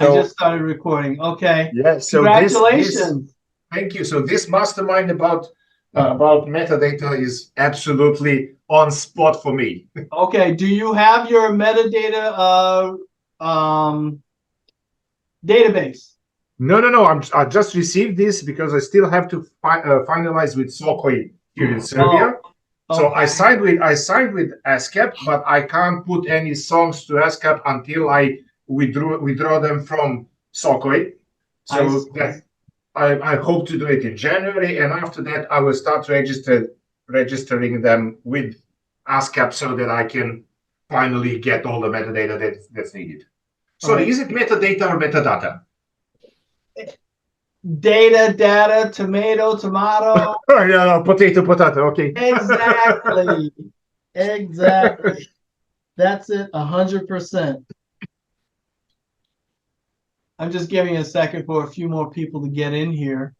I just started recording. Okay. Yeah. So congratulations. Thank you. So this mastermind about metadata is absolutely on spot for me. Okay. Do you have your metadata database? No. I just received this because I still have to finalize with Sokoi here in Serbia. Oh, so okay. I signed with ASCAP, but I can't put any songs to ASCAP until I withdraw them from Sokoi. So that I hope to do it in January, and after that I will start registering them with ASCAP so that I can finally get all the metadata that's needed. Sorry, is it metadata or metadata? Data, tomato. Oh, yeah, no, potato. Okay. Exactly. Exactly. That's it. 100%. I'm just giving a second for a few more people to get in here.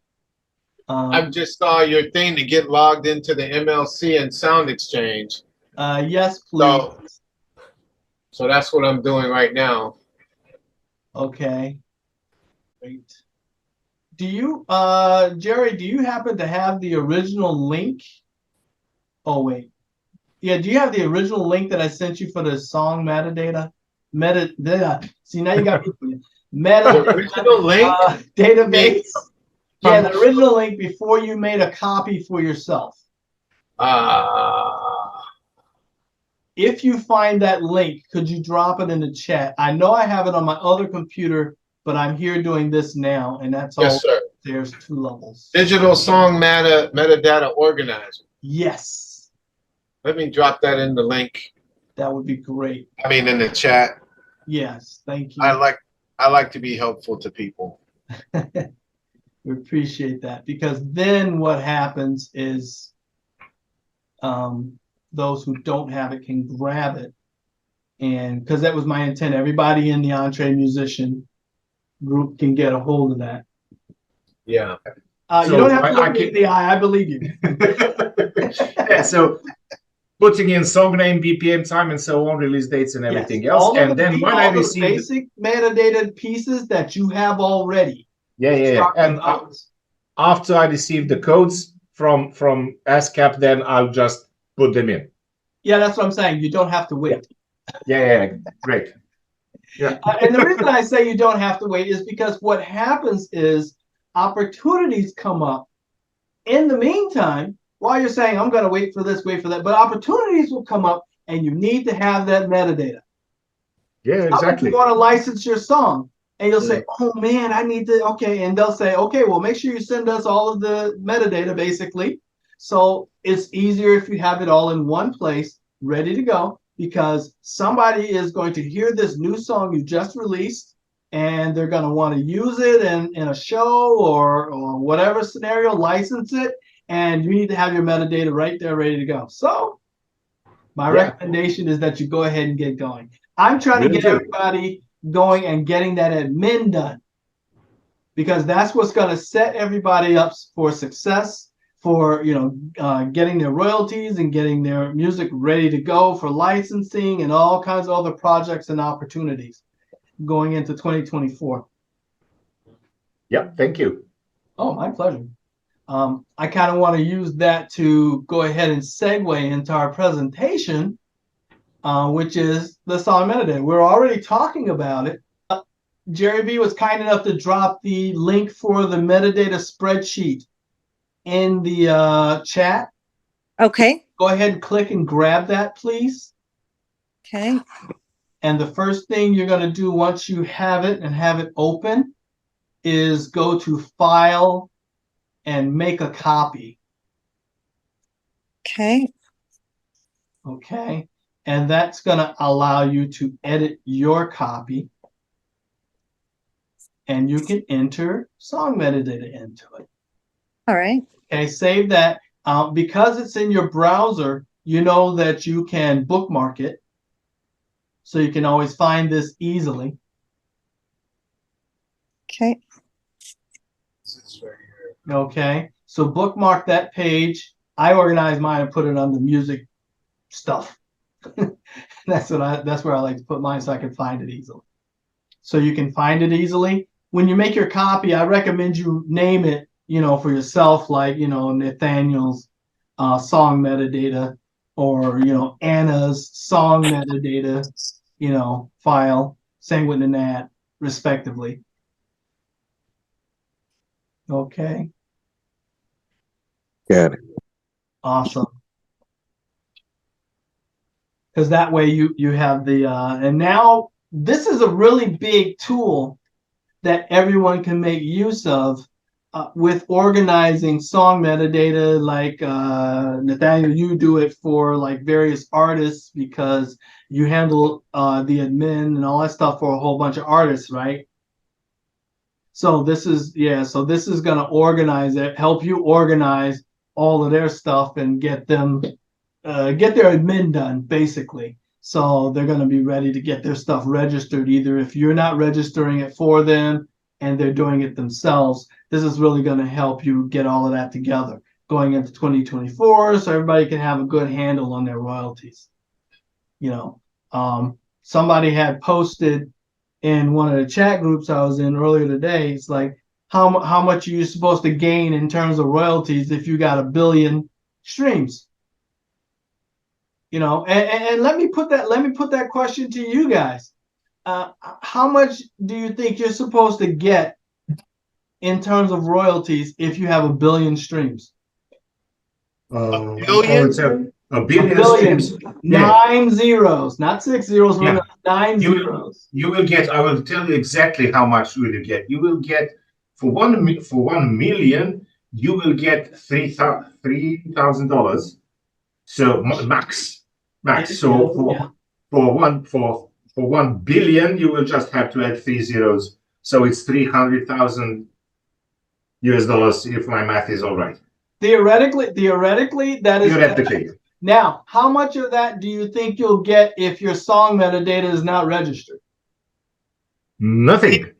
I just saw your thing to get logged into the MLC and Sound Exchange. Yes, please. So that's what I'm doing right now. Okay. Great. Do you, Jerry, do you happen to have the original link? Oh, wait. Yeah, do you have the original link that I sent you for the song metadata? See, now you got me. Metadata The original link? Database. Yeah, the original link before you made a copy for yourself. If you find that link, could you drop it in the chat? I know I have it on my other computer, but I'm here doing this now, and that's all. Yes, sir. There's 2 levels. Digital song metadata organizer. Yes. Let me drop that in the link. That would be great. I mean, in the chat. Yes, thank you. I like to be helpful to people. We appreciate that, because then what happens is those who don't have it can grab it, and because that was my intent, everybody in the EntreMusician group can get a hold of that. Yeah. You don't have to look me in the eye. I believe you. Yeah. So putting in song name, BPM, time, and so on, release dates, and everything else, all and then when I receive basic metadata pieces that you have already. Yeah. And after I receive the codes from ASCAP, then I'll just put them in. Yeah, that's what I'm saying. You don't have to wait. Yeah. Great. Yeah. And the reason I say you don't have to wait is because what happens is opportunities come up in the meantime while you're saying, I'm going to wait for this, wait for that. But opportunities will come up, and you need to have that metadata. Yeah, exactly. You want to license your song, and you'll say, oh, man, I need to. Okay. And they'll say, okay, well, make sure you send us all of the metadata, basically. So it's easier if you have it all in one place, ready to go, because somebody is going to hear this new song you just released, and they're going to want to use it in a show or whatever scenario, license it, and you need to have your metadata right there ready to go. So my recommendation is that you go ahead and get going. I'm trying to get everybody going and getting that admin done, because that's what's going to set everybody up for success, for getting their royalties and getting their music ready to go for licensing and all kinds of other projects and opportunities going into 2024. Yep, thank you. Oh, my pleasure. I kind of want to use that to go ahead and segue into our presentation, which is the song metadata. We're already talking about it. Jerry B was kind enough to drop the link for the metadata spreadsheet in the chat. Okay. Go ahead and click and grab that, please. Okay. And the first thing you're going to do once you have it and have it open is go to File and make a copy. Okay. Okay. And that's going to allow you to edit your copy. And you can enter song metadata into it. All right. Okay, save that. Because it's in your browser, you know that you can bookmark it. So you can always find this easily. Okay. Okay, so bookmark that page. I organize mine and put it under music stuff. That's where I like to put mine so I can find it easily. so you can find it easily. When you make your copy, I recommend you name it, for yourself, like, Nathaniel's song metadata, or, Anna's song metadata, file, Sanguine and Nat, respectively. Okay. Got it. Awesome. Because that way you have the and now this is a really big tool that everyone can make use of with organizing song metadata. Like Nathaniel, you do it for like various artists because you handle the admin and all that stuff for a whole bunch of artists, right? So this is going to organize it, help you organize all of their stuff and get them get their admin done, basically. So they're going to be ready to get their stuff registered, either if you're not registering it for them and they're doing it themselves. This is really going to help you get all of that together going into 2024, so everybody can have a good handle on their royalties. Somebody had posted in one of the chat groups I was in earlier today. It's like, how much are you supposed to gain in terms of royalties if you got 1 billion streams? And let me put that question to you guys. How much do you think you're supposed to get in terms of royalties if you have 1 billion streams? A billion? A billion streams. 9 zeros, not 6 zeros. Yeah. 9 zeros. You will get. I will tell you exactly how much will you get. You will get for 1 million. You will get $3,000. So max. So for 1 billion, you will just have to add 3 zeros. So it's $300,000 if my math is all right. Theoretically, that is. Theoretically. Now, how much of that do you think you'll get if your song metadata is not registered? Nothing.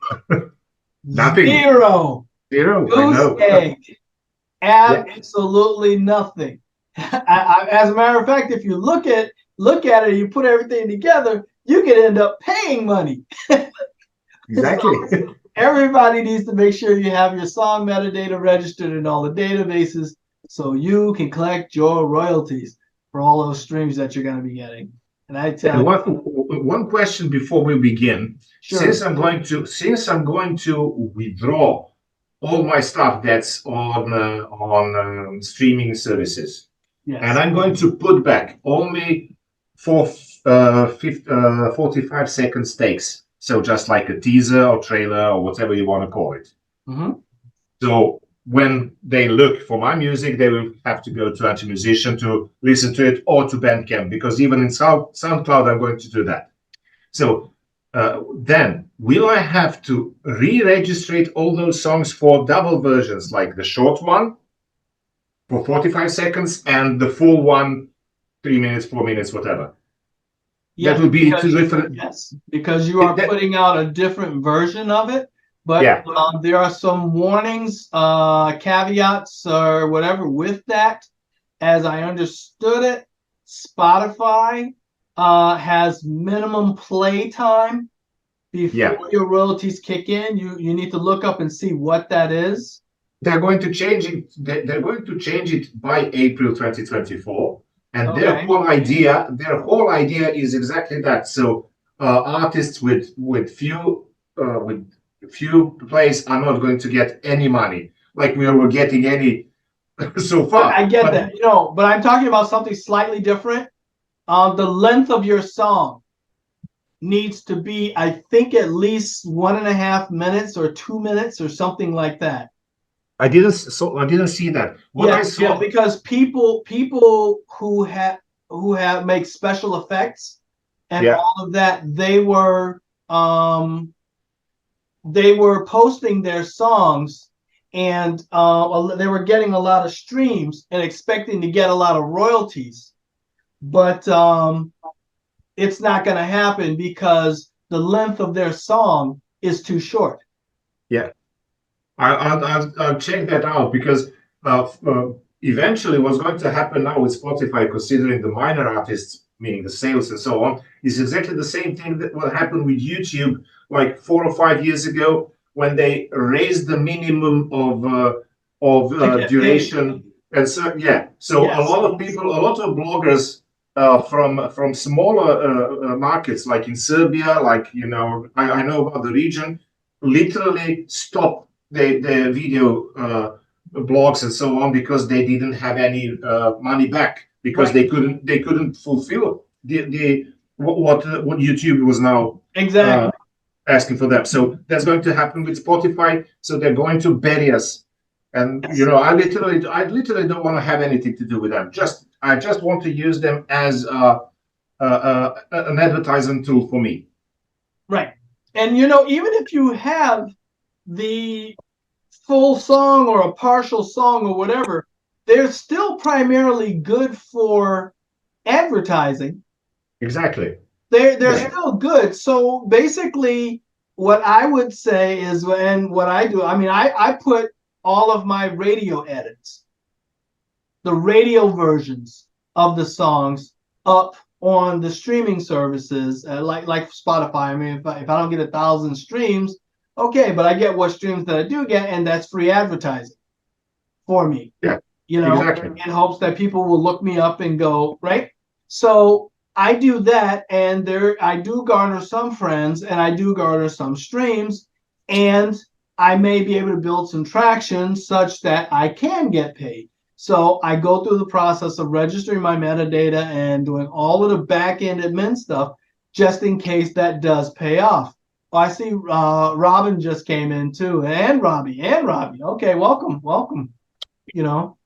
Nothing. Zero. Goose egg. Absolutely nothing. As a matter of fact, if you look at it, you put everything together, you can end up paying money. Exactly. So everybody needs to make sure you have your song metadata registered in all the databases so you can collect your royalties for all those streams that you're going to be getting. And I tell you, one question before we begin. Sure. Since I'm going to withdraw all my stuff that's on streaming services, yes. And I'm going to put back only 45 second stakes. So just like a teaser or trailer or whatever you want to call it. Mm-hmm. So when they look for my music, they will have to go to EntreMusician to listen to it, or to Bandcamp, because even in SoundCloud, I'm going to do that. So then will I have to re-registrate all those songs for double versions, like the short one for 45 seconds and the full one, 3 minutes, 4 minutes, whatever? Yes, that would be two different. Yes, because you are putting out a different version of it. But yeah. There are some warnings, caveats, or whatever with that. As I understood it, Spotify has minimum play time before your royalties kick in. You need to look up and see what that is. They're going to change it. They're going to change it by April 2024. And their whole idea is exactly that. So artists with few plays are not going to get any money, like we were getting any so far. I get that, but I'm talking about something slightly different. The length of your song needs to be, I think, at least 1.5 minutes or 2 minutes or something like that. I didn't see that. Yeah, because people who make special effects and all of that, they were posting their songs, and they were getting a lot of streams and expecting to get a lot of royalties, but it's not going to happen because the length of their song is too short. Yeah. I'll check that out, because eventually what's going to happen now with Spotify, considering the minor artists, meaning the sales and so on, is exactly the same thing that will happen with YouTube like 4 or 5 years ago when they raised the minimum of duration. And so, yeah, so Yes. a lot of people, a lot of bloggers from smaller markets, like in Serbia, like, you know, I know about the region, literally stop the video blogs and so on because they didn't have any money back because Right. they couldn't fulfill what YouTube was now Exactly. asking for them. So that's going to happen with Spotify. So they're going to bury us. And Yes. you know, I literally don't want to have anything to do with them. I just want to use them as an advertising tool for me. Right. And you know, even if you have the full song or a partial song or whatever, they're still primarily good for advertising. Exactly. They're still good. So basically, what I would say is, and what I do, I mean, I put all of my radio edits, the radio versions of the songs up on the streaming services, like Spotify. I mean, if I don't get 1,000 streams, okay, but I get what streams that I do get, and that's free advertising for me. Yeah, you know, exactly. in hopes that people will look me up and go, right? So I do that, and I do garner some friends, and I do garner some streams, and I may be able to build some traction such that I can get paid. So I go through the process of registering my metadata and doing all of the back-end admin stuff just in case that does pay off. Well, I see Robin just came in too, and Robbie. Okay, welcome. You know,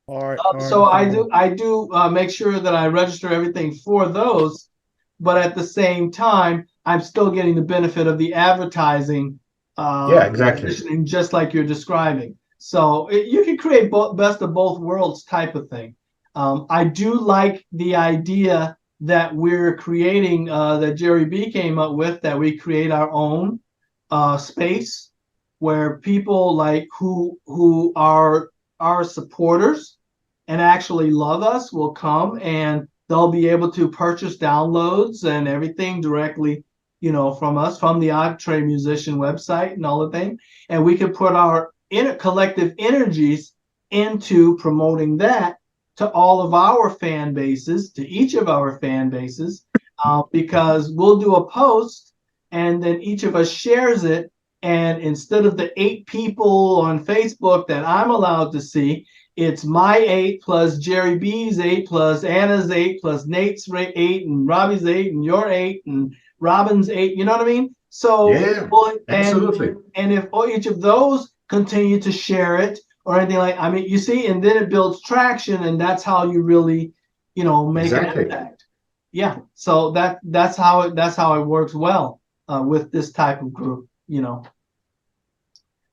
All right. so I do make sure that I register everything for those, but at the same time, I'm still getting the benefit of the advertising. Yeah, exactly. Just like you're describing. So you can create best of both worlds type of thing. I do like the idea that we're creating, that Jerry B came up with, that we create our own space where people like who are our supporters and actually love us will come, and they'll be able to purchase downloads and everything directly, you know, from us, from the EntreMusician website and all the thing. And we can put our collective energies into promoting that to all of our fan bases, to each of our fan bases, because we'll do a post and then each of us shares it. And instead of the 8 people on Facebook that I'm allowed to see, it's my 8 plus Jerry B's 8 plus Anna's 8 plus Nate's 8 and Robbie's 8 and your 8 and Robin's 8. You know what I mean? So yeah, absolutely. And if each of those continue to share it or anything like, I mean, you see, and then it builds traction, and that's how you really, you know, make an impact. Yeah. So that's how it works well with this type of group, you know.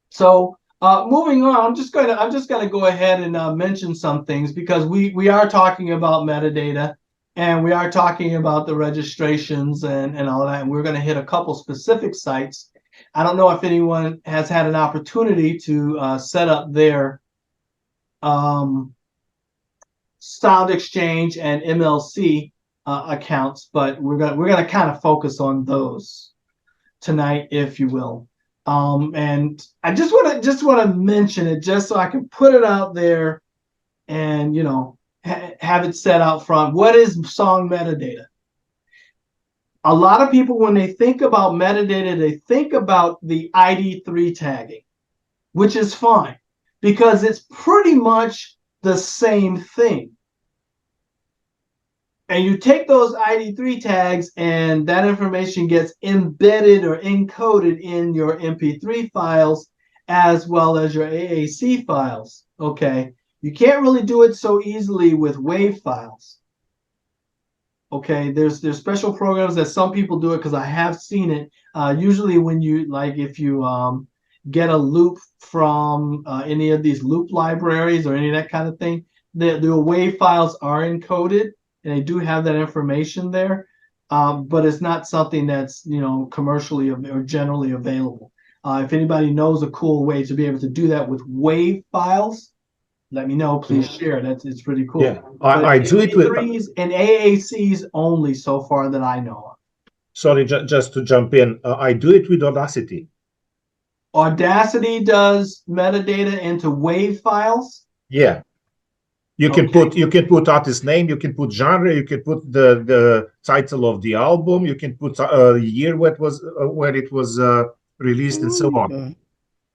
So moving on, I'm just gonna go ahead and mention some things, because we are talking about metadata, and we are talking about the registrations and all that, and we're going to hit a couple specific sites. I don't know if anyone has had an opportunity to set up their Sound Exchange and MLC accounts, but we're gonna kind of focus on those tonight, if you will. And I just want to mention it just so I can put it out there and, you know, have it set out front. What is song metadata? A lot of people, when they think about metadata, they think about the ID3 tagging, which is fine because it's pretty much the same thing. And you take those ID3 tags, and that information gets embedded or encoded in your MP3 files as well as your AAC files. Okay, you can't really do it so easily with WAV files. Okay, there's special programs that some people do it, because I have seen it. Usually when you, like, if you get a loop from any of these loop libraries or any of that kind of thing, the WAV files are encoded, and they do have that information there, but it's not something that's, you know, commercially or generally available. If anybody knows a cool way to be able to do that with WAV files, let me know. Please share. It's pretty cool. Yeah, I do it with MP3s and AACs only so far that I know of. Sorry, just to jump in. I do it with Audacity. Audacity does metadata into WAV files. Yeah. You can put artist name, you can put genre, you can put the title of the album, you can put year where it was released, and so on.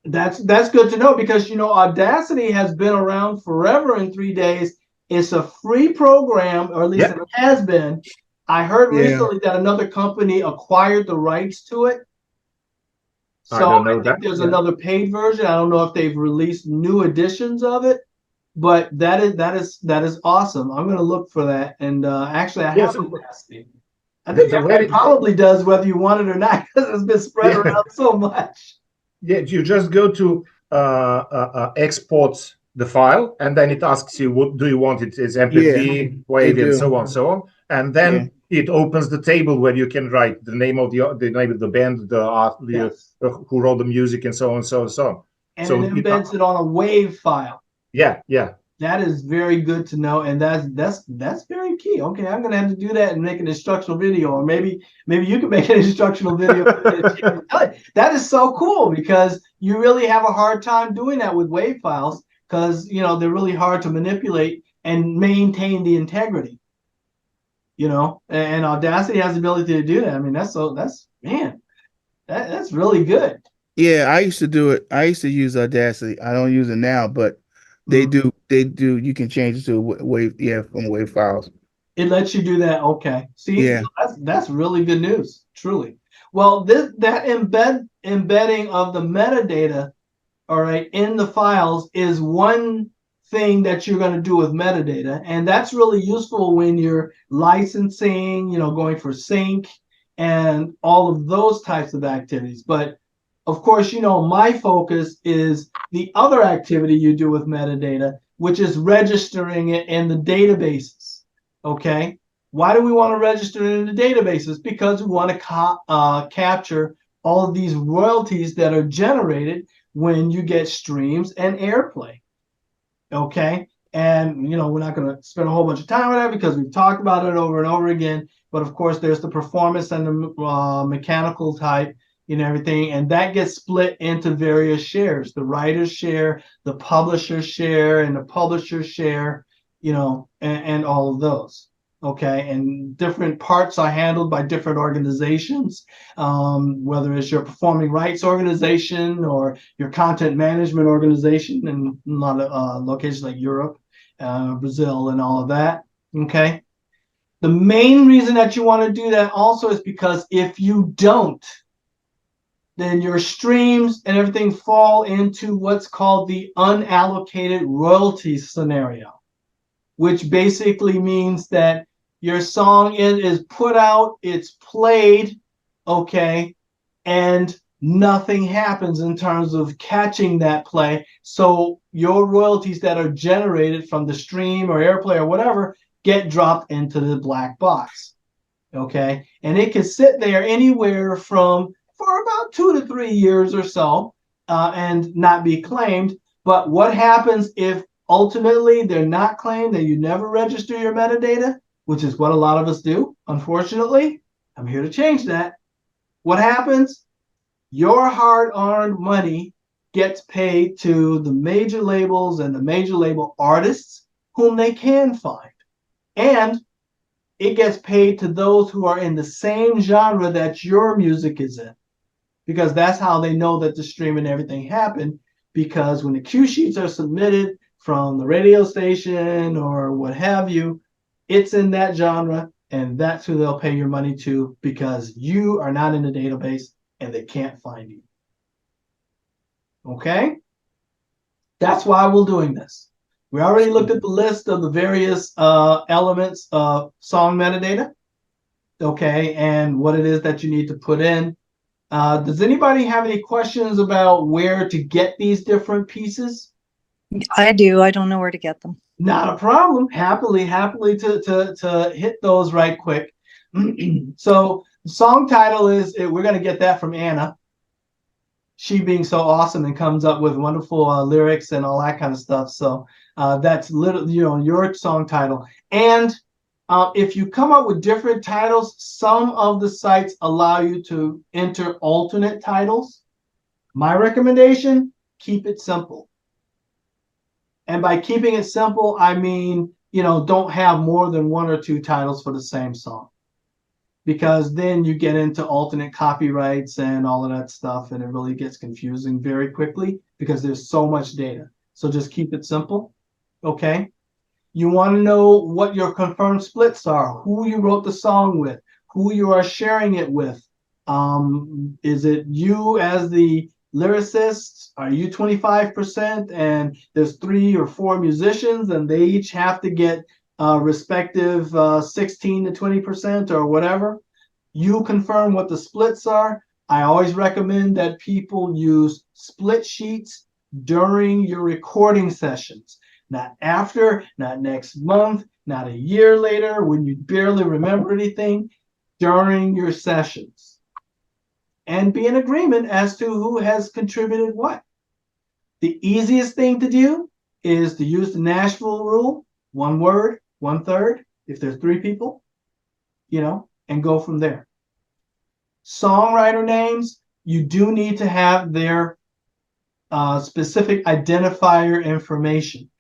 That's good to know, because Audacity has been around forever in 3 days. It's a free program, or at least it has been. I heard recently that another company acquired the rights to it. So I think there's another paid version. I don't know if they've released new editions of it, but that is awesome. I'm going to look for that. And actually, I have Audacity. I think it probably does, whether you want it or not, because it's been spread around so much. Yeah, you just go to export the file, and then it asks you, what do you want it as MP3, WAV, and so on, and then it opens the table where you can write the name of the name of the band, who wrote the music, and so on, so on. And so it embeds it on a WAV file. Yeah. That is very good to know, and that's very key. Okay, I'm gonna have to do that and make an instructional video, or maybe you can make an instructional video. That is so cool, because you really have a hard time doing that with WAV files, because they're really hard to manipulate and maintain the integrity. And Audacity has the ability to do that. I mean, that's really good. Yeah, I used to do it. I used to use Audacity. I don't use it now, but they do. You can change it to WAV, from WAV files. It lets you do that. Okay. See, that's really good news. Truly. Well, that embedding of the metadata, all right, in the files is one thing that you're going to do with metadata, and that's really useful when you're licensing, going for sync and all of those types of activities. But of course, my focus is the other activity you do with metadata, which is registering it in the databases. Okay. Why do we want to register it in the databases? Because we want to capture all of these royalties that are generated when you get streams and airplay. Okay. And, we're not going to spend a whole bunch of time on that, because we've talked about it over and over again. But of course, there's the performance and the mechanical type and everything, and that gets split into various shares: the writer's share, the publisher's share, and the publisher's share, and all of those. Okay, and different parts are handled by different organizations, whether it's your performing rights organization or your content management organization in a lot of locations like Europe, Brazil, and all of that. Okay, the main reason that you want to do that also is because if you don't, then your streams and everything fall into what's called the unallocated royalties scenario, which basically means that your song is put out, it's played, okay, and nothing happens in terms of catching that play. So your royalties that are generated from the stream or airplay or whatever get dropped into the black box, okay? And it can sit there anywhere for about 2 to 3 years or so, and not be claimed. But what happens if ultimately they're not claimed and you never register your metadata, which is what a lot of us do, unfortunately? I'm here to change that. What happens? Your hard-earned money gets paid to the major labels and the major label artists whom they can find. And it gets paid to those who are in the same genre that your music is in, because that's how they know that the stream and everything happened. Because when the cue sheets are submitted from the radio station or what have you, it's in that genre, and that's who they'll pay your money to, because you are not in the database and they can't find you. Okay? That's why we're doing this. We already looked at the list of the various elements of song metadata, okay, and what it is that you need to put in. Does anybody have any questions about where to get these different pieces? I do. I don't know where to get them. Not a problem. Happily to hit those right quick. So the song title is, we're going to get that from Anna. She being so awesome and comes up with wonderful lyrics and all that kind of stuff. So that's literally, your song title. And If you come up with different titles, some of the sites allow you to enter alternate titles. My recommendation, keep it simple. And by keeping it simple, I mean, don't have more than 1 or 2 titles for the same song. Because then you get into alternate copyrights and all of that stuff, and it really gets confusing very quickly because there's so much data. So just keep it simple, okay? You want to know what your confirmed splits are, who you wrote the song with, who you are sharing it with. Is it you as the lyricist? Are you 25% and there's 3 or 4 musicians and they each have to get respective 16 to 20% or whatever? You confirm what the splits are. I always recommend that people use split sheets during your recording sessions. Not after, not next month, not a year later when you barely remember anything, during your sessions. And be in agreement as to who has contributed what. The easiest thing to do is to use the Nashville rule, 1 word, 1/3, if there's 3 people, and go from there. Songwriter names, you do need to have their specific identifier information.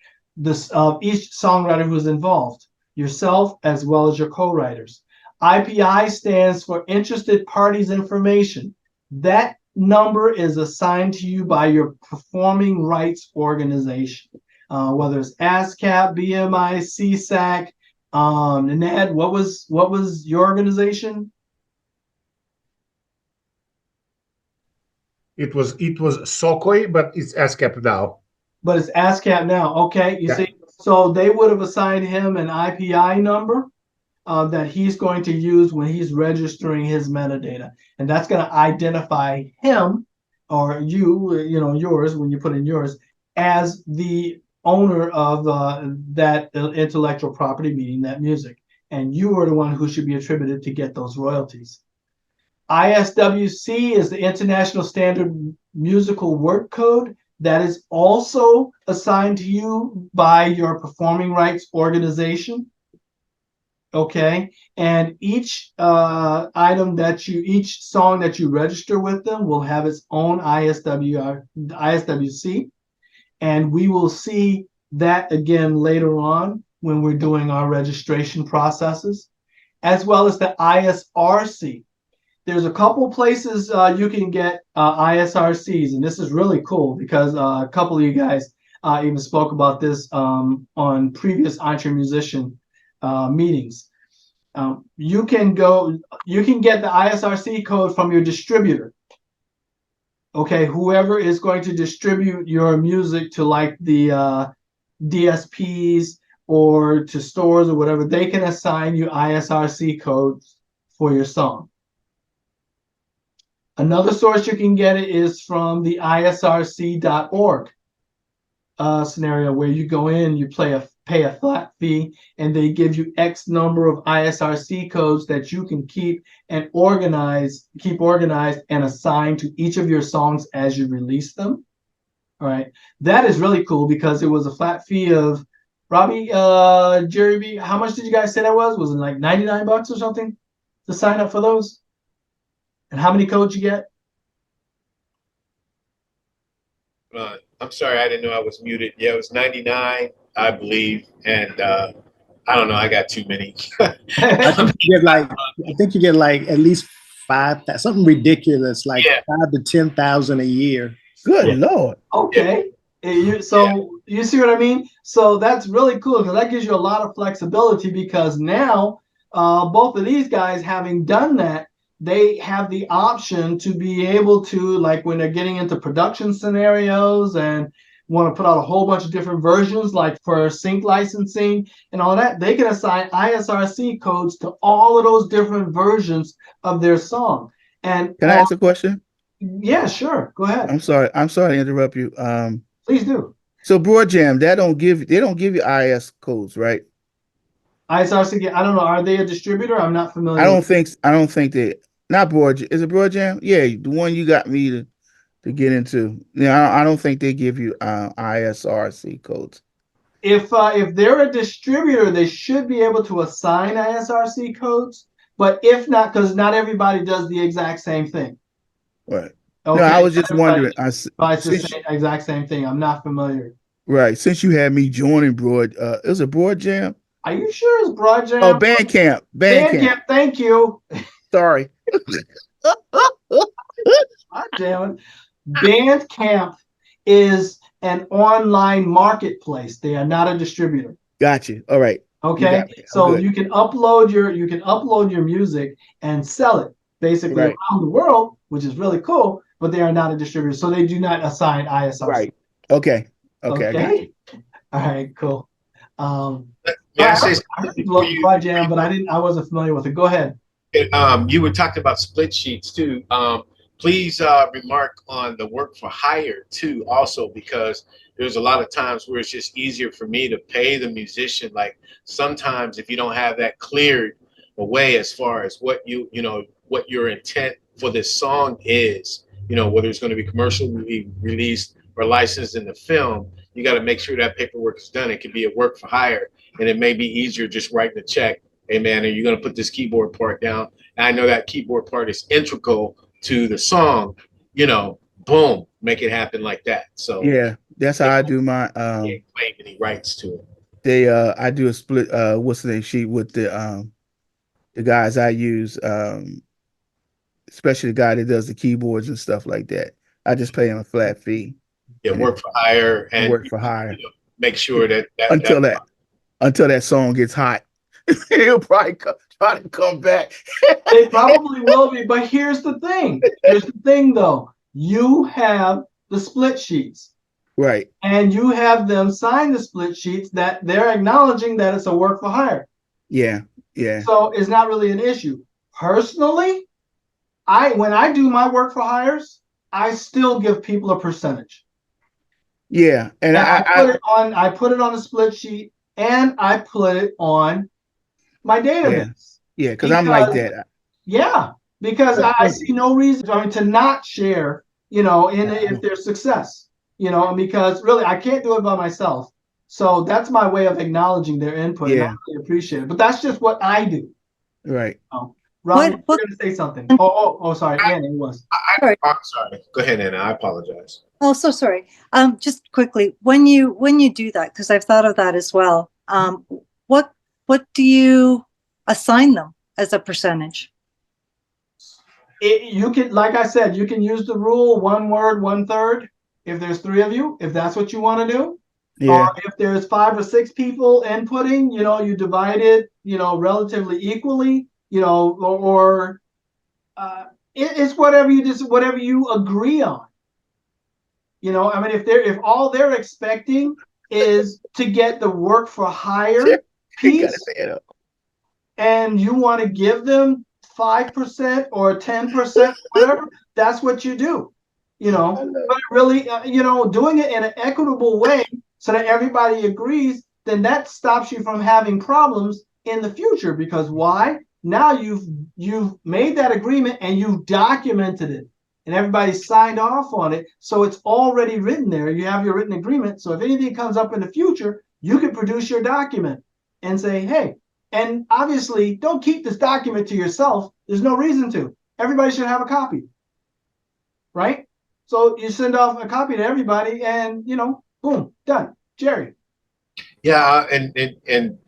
Each songwriter who's involved, yourself as well as your co-writers. IPI stands for Interested Parties Information. That number is assigned to you by your performing rights organization, whether it's ASCAP, BMI, CSAC. Ned, what was your organization? It was SOCOI, but it's ASCAP now. But it's ASCAP now. Okay, you see, so they would have assigned him an IPI number that he's going to use when he's registering his metadata, and that's going to identify him or yours when you put in yours as the owner of that intellectual property, meaning that music, and you are the one who should be attributed to get those royalties. ISWC is the International Standard Musical Work Code. That is also assigned to you by your performing rights organization. Okay, and each song that you register with them will have its own ISWC, and we will see that again later on when we're doing our registration processes, as well as the ISRC. There's a couple places you can get ISRCs, and this is really cool because a couple of you guys even spoke about this on previous EntreMusician meetings. You can get the ISRC code from your distributor. Okay, whoever is going to distribute your music to like the DSPs or to stores or whatever, they can assign you ISRC codes for your song. Another source you can get it is from the isrc.org scenario, where you go in, you pay a flat fee, and they give you X number of ISRC codes that you can keep organized and assign to each of your songs as you release them. All right, that is really cool because it was a flat fee of Robbie, Jerry B. How much did you guys say that was? Was it like $99 or something to sign up for those? And how many codes you get? I'm sorry, I didn't know I was muted. Yeah, it was 99, I believe, and I don't know. I got too many. I think you get like at least 5, something ridiculous, like 5 to 10,000 a year. Good Lord. Okay. You see what I mean? So that's really cool because that gives you a lot of flexibility, because now both of these guys, having done that, they have the option to be able to, like when they're getting into production scenarios and want to put out a whole bunch of different versions, like for sync licensing and all that, they can assign ISRC codes to all of those different versions of their song. And can I ask a question? Yeah, sure. Go ahead. I'm sorry to interrupt you. Please do. So Broadjam, they don't give you IS codes, right? ISRC, I don't know. Are they a distributor? I'm not familiar. I don't think they. Not Broadjam. Is it Broadjam? Yeah, the one you got me to get into. Yeah, I don't think they give you ISRC codes. if they're a distributor, they should be able to assign ISRC codes. But if not, because not everybody does the exact same thing. Right. Okay. No, I was just wondering. It's the exact same thing. I'm not familiar. Right. Since you had me joining Broad, it was a Broad Jam. Are you sure it's Broad Jam? Oh, Bandcamp. Bandcamp. Thank you. Sorry. Damn it. Bandcamp is an online marketplace. They are not a distributor. Gotcha. All right. Okay. So you can upload your music and sell it basically around the world, which is really cool, but they are not a distributor. So they do not assign ISRC. Right. Okay. Okay. All right, cool. I heard Broad Jam, but I wasn't familiar with it. Go ahead. You were talking about split sheets too. Please remark on the work for hire too, also, because there's a lot of times where it's just easier for me to pay the musician. Like sometimes if you don't have that cleared away as far as what what your intent for this song is, whether it's going to be commercially released or licensed in the film, you got to make sure that paperwork is done. It could be a work for hire, and it may be easier just writing a check. Hey man, are you going to put this keyboard part down? And I know that keyboard part is integral to the song, boom, make it happen like that. So yeah, that's how I do my claim any rights to it. I do a split what's the name sheet with the guys I use, especially the guy that does the keyboards and stuff like that. I just pay him a flat fee. Yeah, work for hire and work for hire. Make sure that until that song gets hot. He'll probably try to come back. They probably will be, but here's the thing. Though. You have the split sheets. Right. And you have them sign the split sheets that they're acknowledging that it's a work for hire. Yeah. Yeah. So it's not really an issue. Personally, when I do my work for hires, I still give people a percentage. Yeah. And I put it on a split sheet and I put it on my database. Yeah, because I'm like that. Yeah, because I see no reason to not share, if there's success, because really I can't do it by myself. So that's my way of acknowledging their input. Yeah. And I really appreciate it. But that's just what I do. Right. Rob, you're going to say something. Oh, sorry. Anna, it was. I'm sorry. Go ahead, Anna. I apologize. Oh, so sorry. Just quickly, when you do that, because I've thought of that as well. What do you assign them as a percentage? You can, like I said, you can use the rule 1 word, 1/3. If there's 3 of you, if that's what you want to do. Yeah. Or if there's 5 or 6 people inputting, you divide it, relatively equally, it's whatever you agree on. If all they're expecting is to get the work for hire piece, and you want to give them 5% or 10%, whatever, that's what you do. But really, doing it in an equitable way so that everybody agrees, then that stops you from having problems in the future. Because why? Now you've made that agreement and you've documented it, and everybody signed off on it, so it's already written there. You have your written agreement. So if anything comes up in the future, you can produce your document and say, hey. And obviously, don't keep this document to yourself. There's no reason to. Everybody should have a copy, right? So you send off a copy to everybody, and boom, done. Jerry. Yeah, and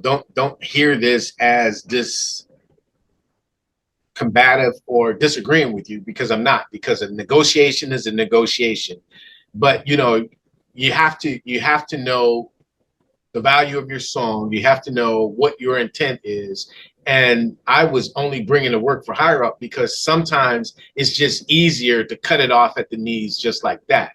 don't hear this as combative or disagreeing with you, because I'm not. Because a negotiation is a negotiation, but you have to know the value of your song. You have to know what your intent is. And I was only bringing the work for hire up because sometimes it's just easier to cut it off at the knees just like that.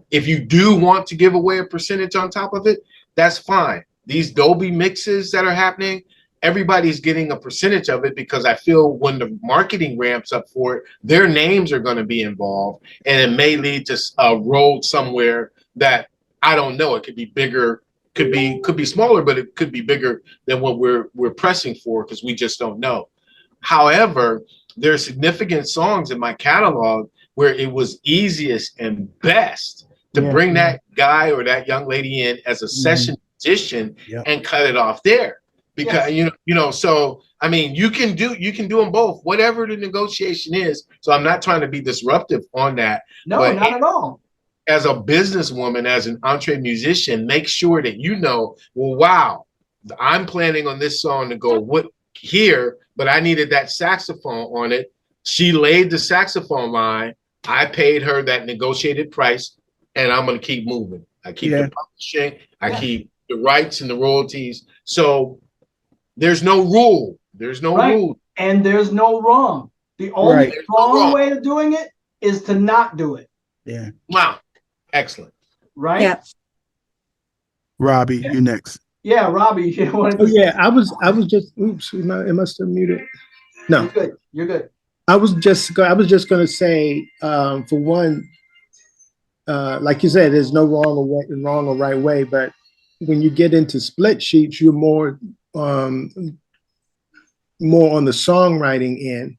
If you do want to give away a percentage on top of it, that's fine. These Dolby mixes that are happening, everybody's getting a percentage of it, because I feel when the marketing ramps up for it, their names are going to be involved, and it may lead to a road somewhere that I don't know. It could be bigger. Could be smaller, but it could be bigger than what we're pressing for, because we just don't know. However, there are significant songs in my catalog where it was easiest and best to bring that guy or that young lady in as a session musician and cut it off there. Because so I mean, you can do them both, whatever the negotiation is. So I'm not trying to be disruptive on that. No, but not at all. As a businesswoman, as an entre musician, make sure that well, wow, I'm planning on this song to go here, but I needed that saxophone on it. She laid the saxophone line. I paid her that negotiated price, and I'm going to keep moving. I keep the publishing. I keep the rights and the royalties. So there's no rule. There's no rule. And there's no wrong. The only wrong way of doing it is to not do it. Yeah. Wow. Excellent. Right? Yeah. Robbie, you next. Yeah, Robbie. I was just, oops, am I still muted? No. You're good. I was just going to say, for one, like you said, there's no wrong or right way, but when you get into split sheets, you're more on the songwriting end.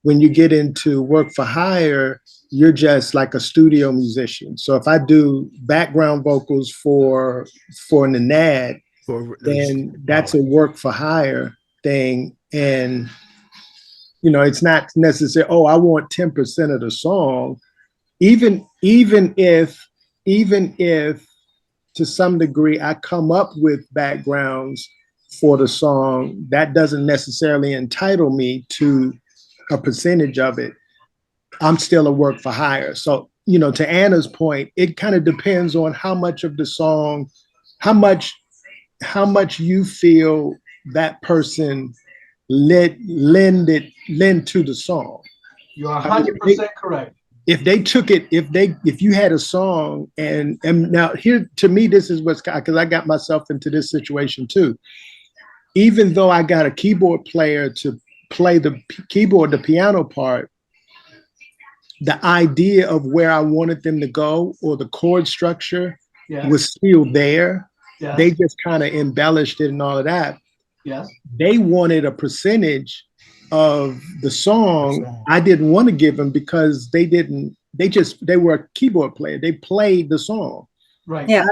When you get into work for hire, you're just like a studio musician. So if I do background vocals for an ad, then that's a work for hire thing. And, it's not necessarily, I want 10% of the song. Even if to some degree I come up with backgrounds for the song, that doesn't necessarily entitle me to a percentage of it. I'm still a work for hire. So, to Anna's point, it kind of depends on how much of the song, how much you feel that person lend to the song. You're 100% correct. If you had a song and now here, to me, this is because I got myself into this situation too. Even though I got a keyboard player to play the keyboard, the piano part, the idea of where I wanted them to go or the chord structure was still there. Yes. They just kind of embellished it and all of that. Yes. They wanted a percentage of the song. I didn't want to give them because they were a keyboard player. They played the song. Right. Yeah.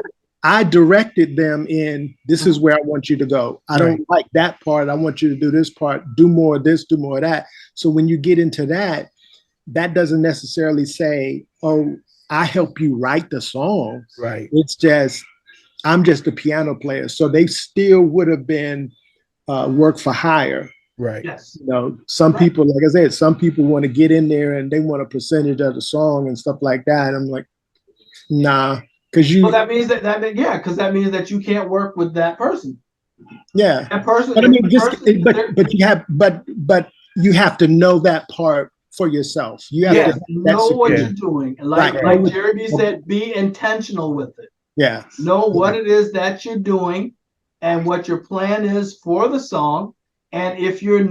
I directed them in, this is where I want you to go. I don't like that part. I want you to do this part, do more of this, do more of that. So when you get into that doesn't necessarily say, I help you write the song. Right. It's just, I'm just a piano player. So they still would have been work for hire. Right. Yes. Some people, like I said, some people want to get in there and they want a percentage of the song and stuff like that. And I'm like, nah. Because that means that means that you can't work with that person. Yeah. That person. But I mean, but you have to know that part for yourself. You have to know what you're doing. And like Jeremy said, be intentional with it. Yeah. Know what it is that you're doing and what your plan is for the song. And if you're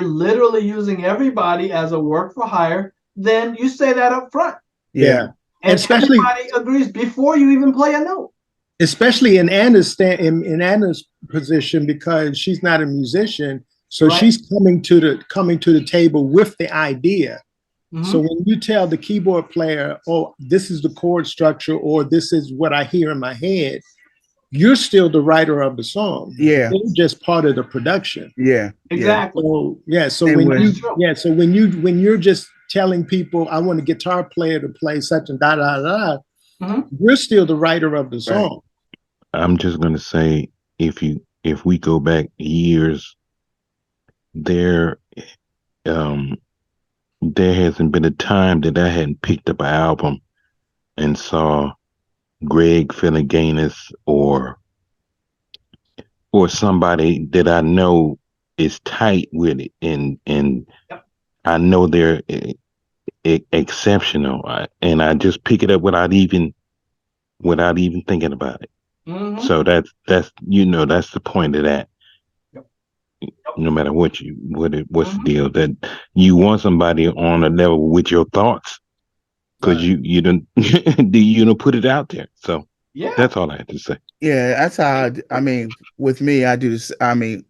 literally using everybody as a work for hire, then you say that up front. Yeah. And especially everybody agrees before you even play a note. Especially in Anna's position, because she's not a musician, so she's coming to the table with the idea. Mm-hmm. So when you tell the keyboard player, this is the chord structure, or this is what I hear in my head, you're still the writer of the song. Yeah, you're just part of the production. Yeah, exactly. So when you're just telling people, I want a guitar player to play such and da da da, you're still the writer of the song. I'm just gonna say, if we go back years, there hasn't been a time that I hadn't picked up an album and saw Greg Philliganis or somebody that I know is tight with it, and I know they're exceptional, and I just pick it up without even thinking about it. Mm-hmm. So that's the point of that. No matter what's the deal, that you want somebody on a level with your thoughts, because you don't put it out there. So that's all I had to say. Yeah, that's how with me, I do this. I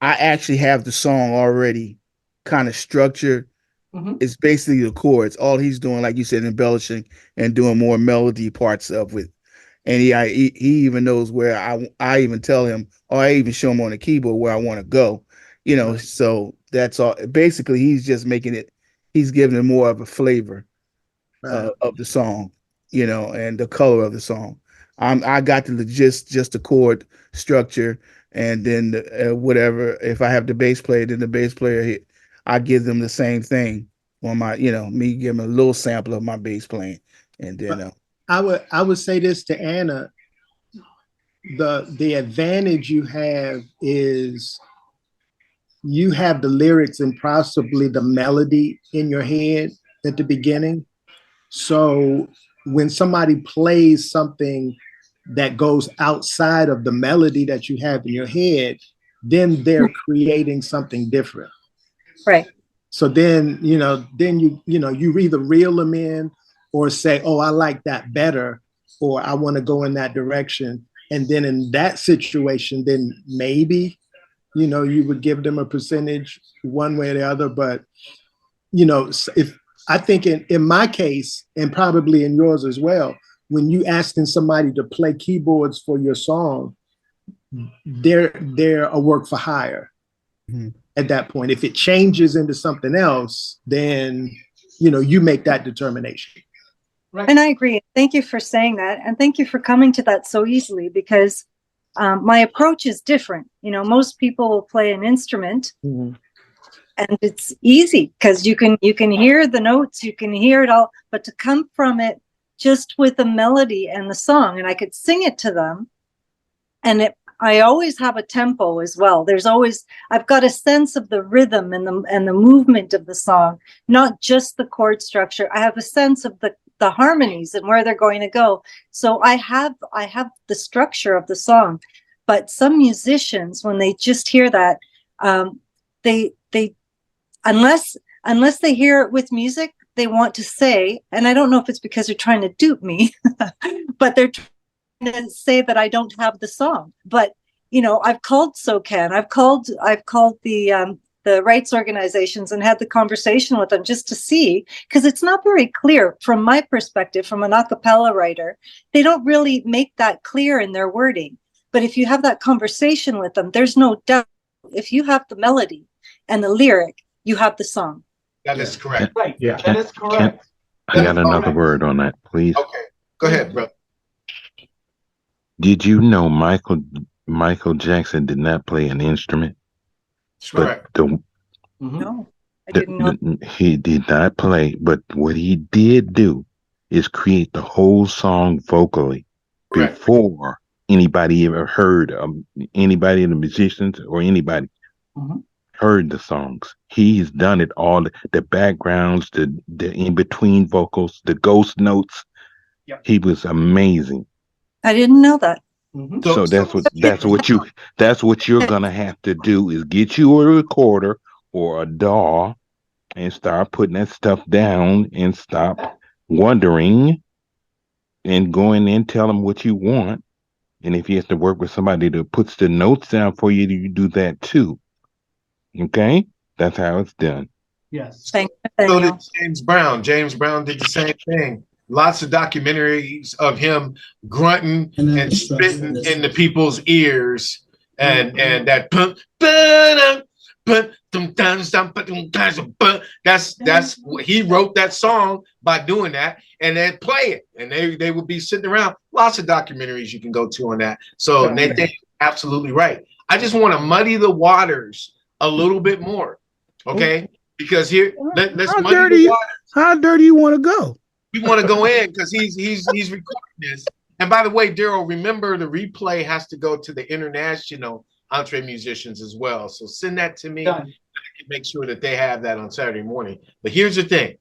actually have the song already kind of structured, It's basically the chords. All he's doing, like you said, embellishing and doing more melody parts of it. And he even knows where I even tell him, or I even show him on the keyboard where I want to go. So that's all. Basically, he's just making it. He's giving it more of a flavor of the song, and the color of the song. I got the just the chord structure, and then whatever. If I have the bass player, then the bass player, I give them the same thing on my, me give them a little sample of my bass playing, and then. I would say this to Anna. The advantage you have is you have the lyrics and possibly the melody in your head at the beginning. So when somebody plays something that goes outside of the melody that you have in your head, then they're creating something different. Right. So then, you either reel them in or say, oh, I like that better, or I want to go in that direction. And then in that situation, then maybe, you would give them a percentage one way or the other. But, if I think in my case, and probably in yours as well, when you asking somebody to play keyboards for your song, they're a work for hire. Mm-hmm. At that point. If it changes into something else, then, you make that determination. Right. And I agree. Thank you for saying that. And thank you for coming to that so easily, because my approach is different. Most people will play an instrument, mm-hmm. and it's easy because you can hear the notes, you can hear it all, but to come from it just with the melody and the song, and I could sing it to them, and I always have a tempo as well. I've got a sense of the rhythm and the movement of the song, not just the chord structure. I have a sense of the harmonies and where they're going to go. So I have the structure of the song. But some musicians, when they just hear that, they unless they hear it with music, they want to say, and I don't know if it's because they're trying to dupe me, but they're to say that I don't have the song. But I've called SOCAN, I've called the rights organizations and had the conversation with them just to see, because it's not very clear from my perspective, from an a cappella writer. They don't really make that clear in their wording. But if you have that conversation with them, there's no doubt, if you have the melody and the lyric, you have the song. That is correct. Right. Yeah. That is correct. I got another word on that, please. Okay. Go ahead, bro. Did you know Michael Jackson did not play an instrument? Correct. No, I didn't know. He did not play, but what he did do is create the whole song vocally. Correct. Before anybody ever heard anybody in the musicians or anybody heard the songs. He's done it all, the backgrounds, the in-between vocals, the ghost notes. Yep. He was amazing. I didn't know that. Mm-hmm. So that's what you're gonna have to do, is get you a recorder or a DAW and start putting that stuff down and stop wondering and go in and tell them what you want. And if you have to work with somebody that puts the notes down for you, you do that too. Okay? That's how it's done. Yes. So did James Brown. James Brown did the same thing. Lots of documentaries of him grunting and spitting in the people's ears, and that that's he wrote that song by doing that, and they'd play it, and they would be sitting around. Lots of documentaries you can go to on that. So Nathan, absolutely right. I just want to muddy the waters a little bit more, okay? Because here, let's muddy the waters. How dirty you want to go? We want to go in because he's recording this. And by the way, Daryl, remember the replay has to go to the international EntreMusicians as well. So send that to me. I can make sure that they have that on Saturday morning. But here's the thing.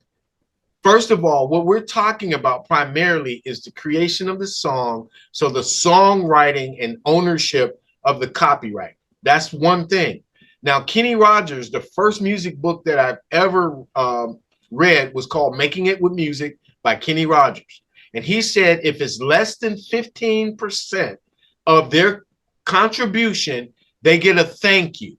First of all, what we're talking about primarily is the creation of the song. So the songwriting and ownership of the copyright. That's one thing. Now, Kenny Rogers, the first music book that I've ever read was called Making It With Music by Kenny Rogers. And he said if it's less than 15% of their contribution, they get a thank you.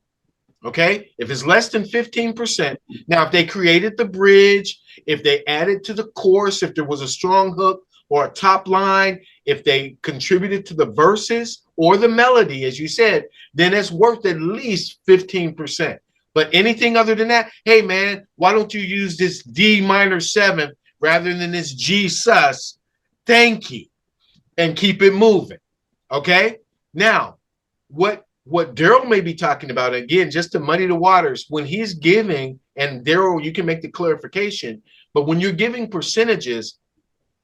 Okay, if it's less than 15%, now if they created the bridge, if they added to the chorus, if there was a strong hook or a top line, if they contributed to the verses or the melody, as you said, then it's worth at least 15%. But anything other than that, hey man, why don't you use this D minor 7 rather than this G sus? Thank you, and keep it moving. Okay, now what Daryl may be talking about, again, just to muddy the waters, when he's giving, and Daryl, you can make the clarification, but when you're giving percentages,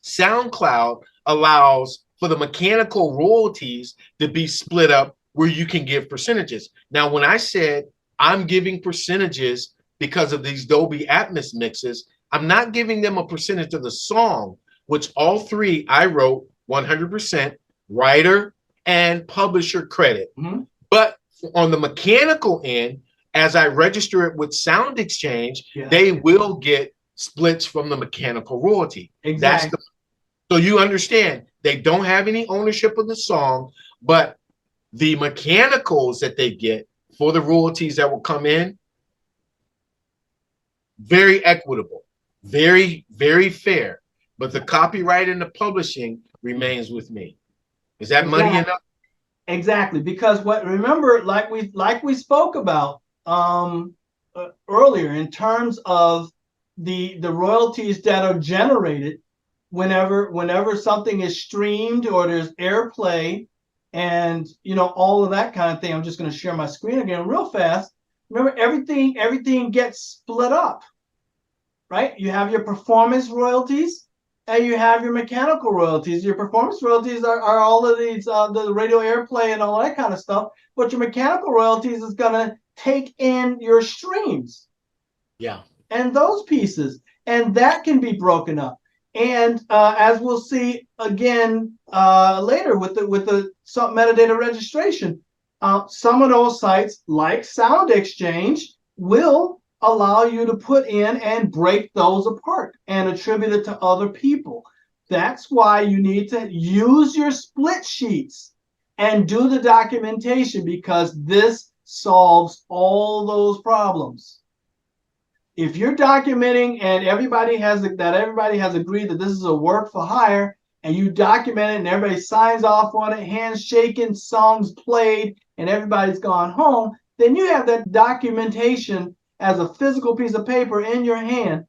SoundCloud allows for the mechanical royalties to be split up where you can give percentages. Now, when I said I'm giving percentages because of these Dolby Atmos mixes, I'm not giving them a percentage of the song, which all three I wrote 100% writer and publisher credit. Mm-hmm. But on the mechanical end, as I register it with Sound Exchange, they will get splits from the mechanical royalty. Exactly. So you understand, they don't have any ownership of the song, but the mechanicals that they get for the royalties that will come in, very equitable, very, very fair. But the copyright and the publishing remains with me. Is that muddy enough? Exactly, because remember, like we spoke about earlier, in terms of the royalties that are generated whenever something is streamed or there's airplay, and all of that kind of thing. I'm just going to share my screen again real fast. Remember, everything gets split up, right? You have your performance royalties, and you have your mechanical royalties. Your performance royalties are all of these, the radio airplay and all that kind of stuff. But your mechanical royalties is going to take in your streams. Yeah. And those pieces. And that can be broken up. And as we'll see again later with the Song Metadata Registration, some of those sites, like Sound Exchange, will allow you to put in and break those apart and attribute it to other people. That's why you need to use your split sheets and do the documentation, because this solves all those problems. If you're documenting and everybody has agreed that this is a work for hire, and you document it and everybody signs off on it, hands shaking, songs played, and everybody's gone home, then you have that documentation as a physical piece of paper in your hand,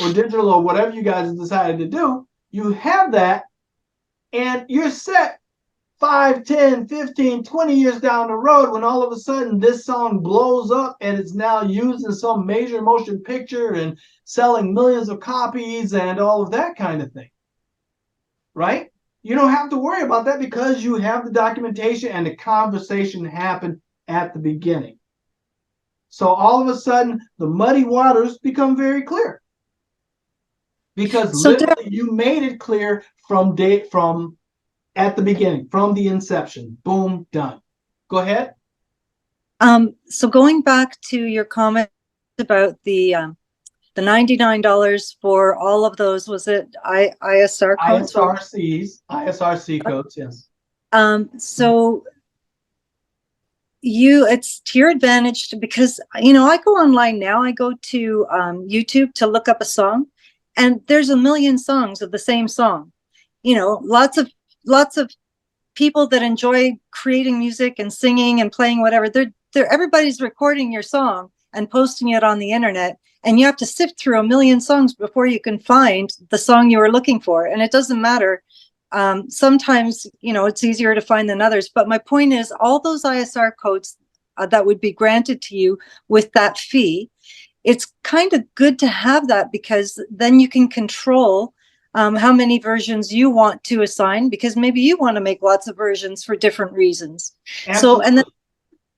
or digital, or whatever you guys decided to do. You have that, and you're set 5, 10, 15, 20 years down the road, when all of a sudden this song blows up and it's now used in some major motion picture and selling millions of copies and all of that kind of thing, right? You don't have to worry about that, because you have the documentation and the conversation happened at the beginning. So all of a sudden, the muddy waters become very clear, because literally you made it clear from at the beginning, from the inception. Boom, done. Go ahead. So going back to your comment about the $99 for all of those, was it ISR codes? ISRC codes, yes. So it's to your advantage, because I go online now. I go to YouTube to look up a song, and there's a million songs of the same song. Lots of people that enjoy creating music and singing and playing whatever. Everybody's recording your song and posting it on the internet, and you have to sift through a million songs before you can find the song you were looking for. And it doesn't matter. Sometimes, it's easier to find than others. But my point is, all those ISR codes that would be granted to you with that fee, it's kind of good to have that, because then you can control how many versions you want to assign, because maybe you want to make lots of versions for different reasons. Absolutely. So,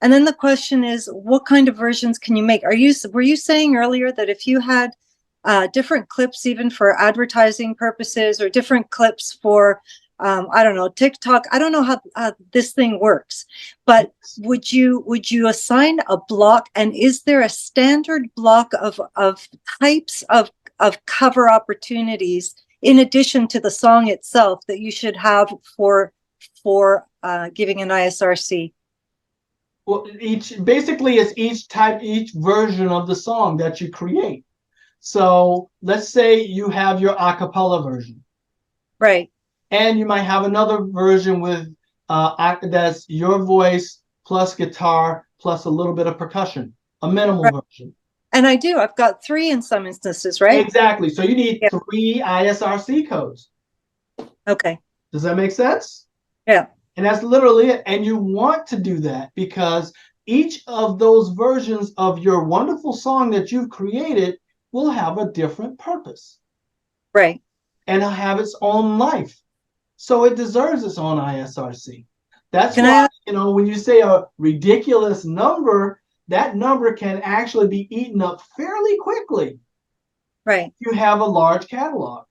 and then the question is, what kind of versions can you make? Were you saying earlier that if you had different clips, even for advertising purposes, or different clips for, I don't know, TikTok? I don't know how this thing works, but would you assign a block? And is there a standard block of types of cover opportunities, in addition to the song itself, that you should have for giving an ISRC? Well, basically it's each version of the song that you create. So let's say you have your a cappella version. Right. And you might have another version with that's your voice plus guitar plus a little bit of percussion, a minimal version. And I do. I've got 3 in some instances, right? Exactly. So you need 3 ISRC codes. Okay. Does that make sense? Yeah. And that's literally it. And you want to do that because each of those versions of your wonderful song that you've created will have a different purpose. Right. And have its own life. So it deserves its own ISRC. That's why, when you say a ridiculous number, that number can actually be eaten up fairly quickly. Right. You have a large catalog.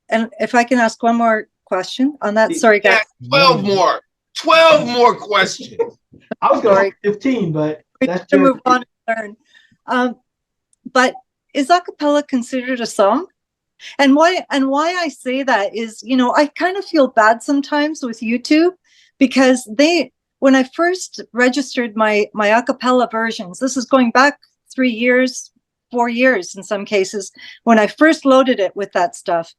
And if I can ask one more question on that. Sorry, guys. 12 more questions. I was going to 15, but that's to move on and learn. But is a cappella considered a song? And why I say that is, I kind of feel bad sometimes with YouTube because when I first registered my a cappella versions, this is going back 3 years, 4 years in some cases, when I first loaded it with that stuff,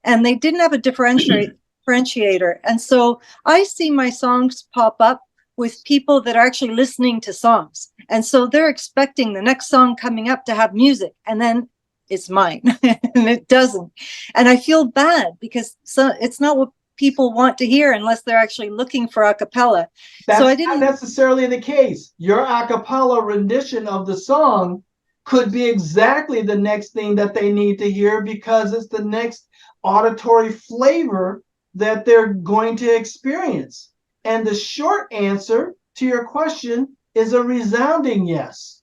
and they didn't have a differentiator. And so I see my songs pop up with people that are actually listening to songs. And so they're expecting the next song coming up to have music. And then it's mine and it doesn't. And I feel bad because it's not what people want to hear unless they're actually looking for a cappella. That's so I didn't not necessarily the case. Your a cappella rendition of the song could be exactly the next thing that they need to hear because it's the next auditory flavor that they're going to experience. And the short answer to your question is a resounding yes.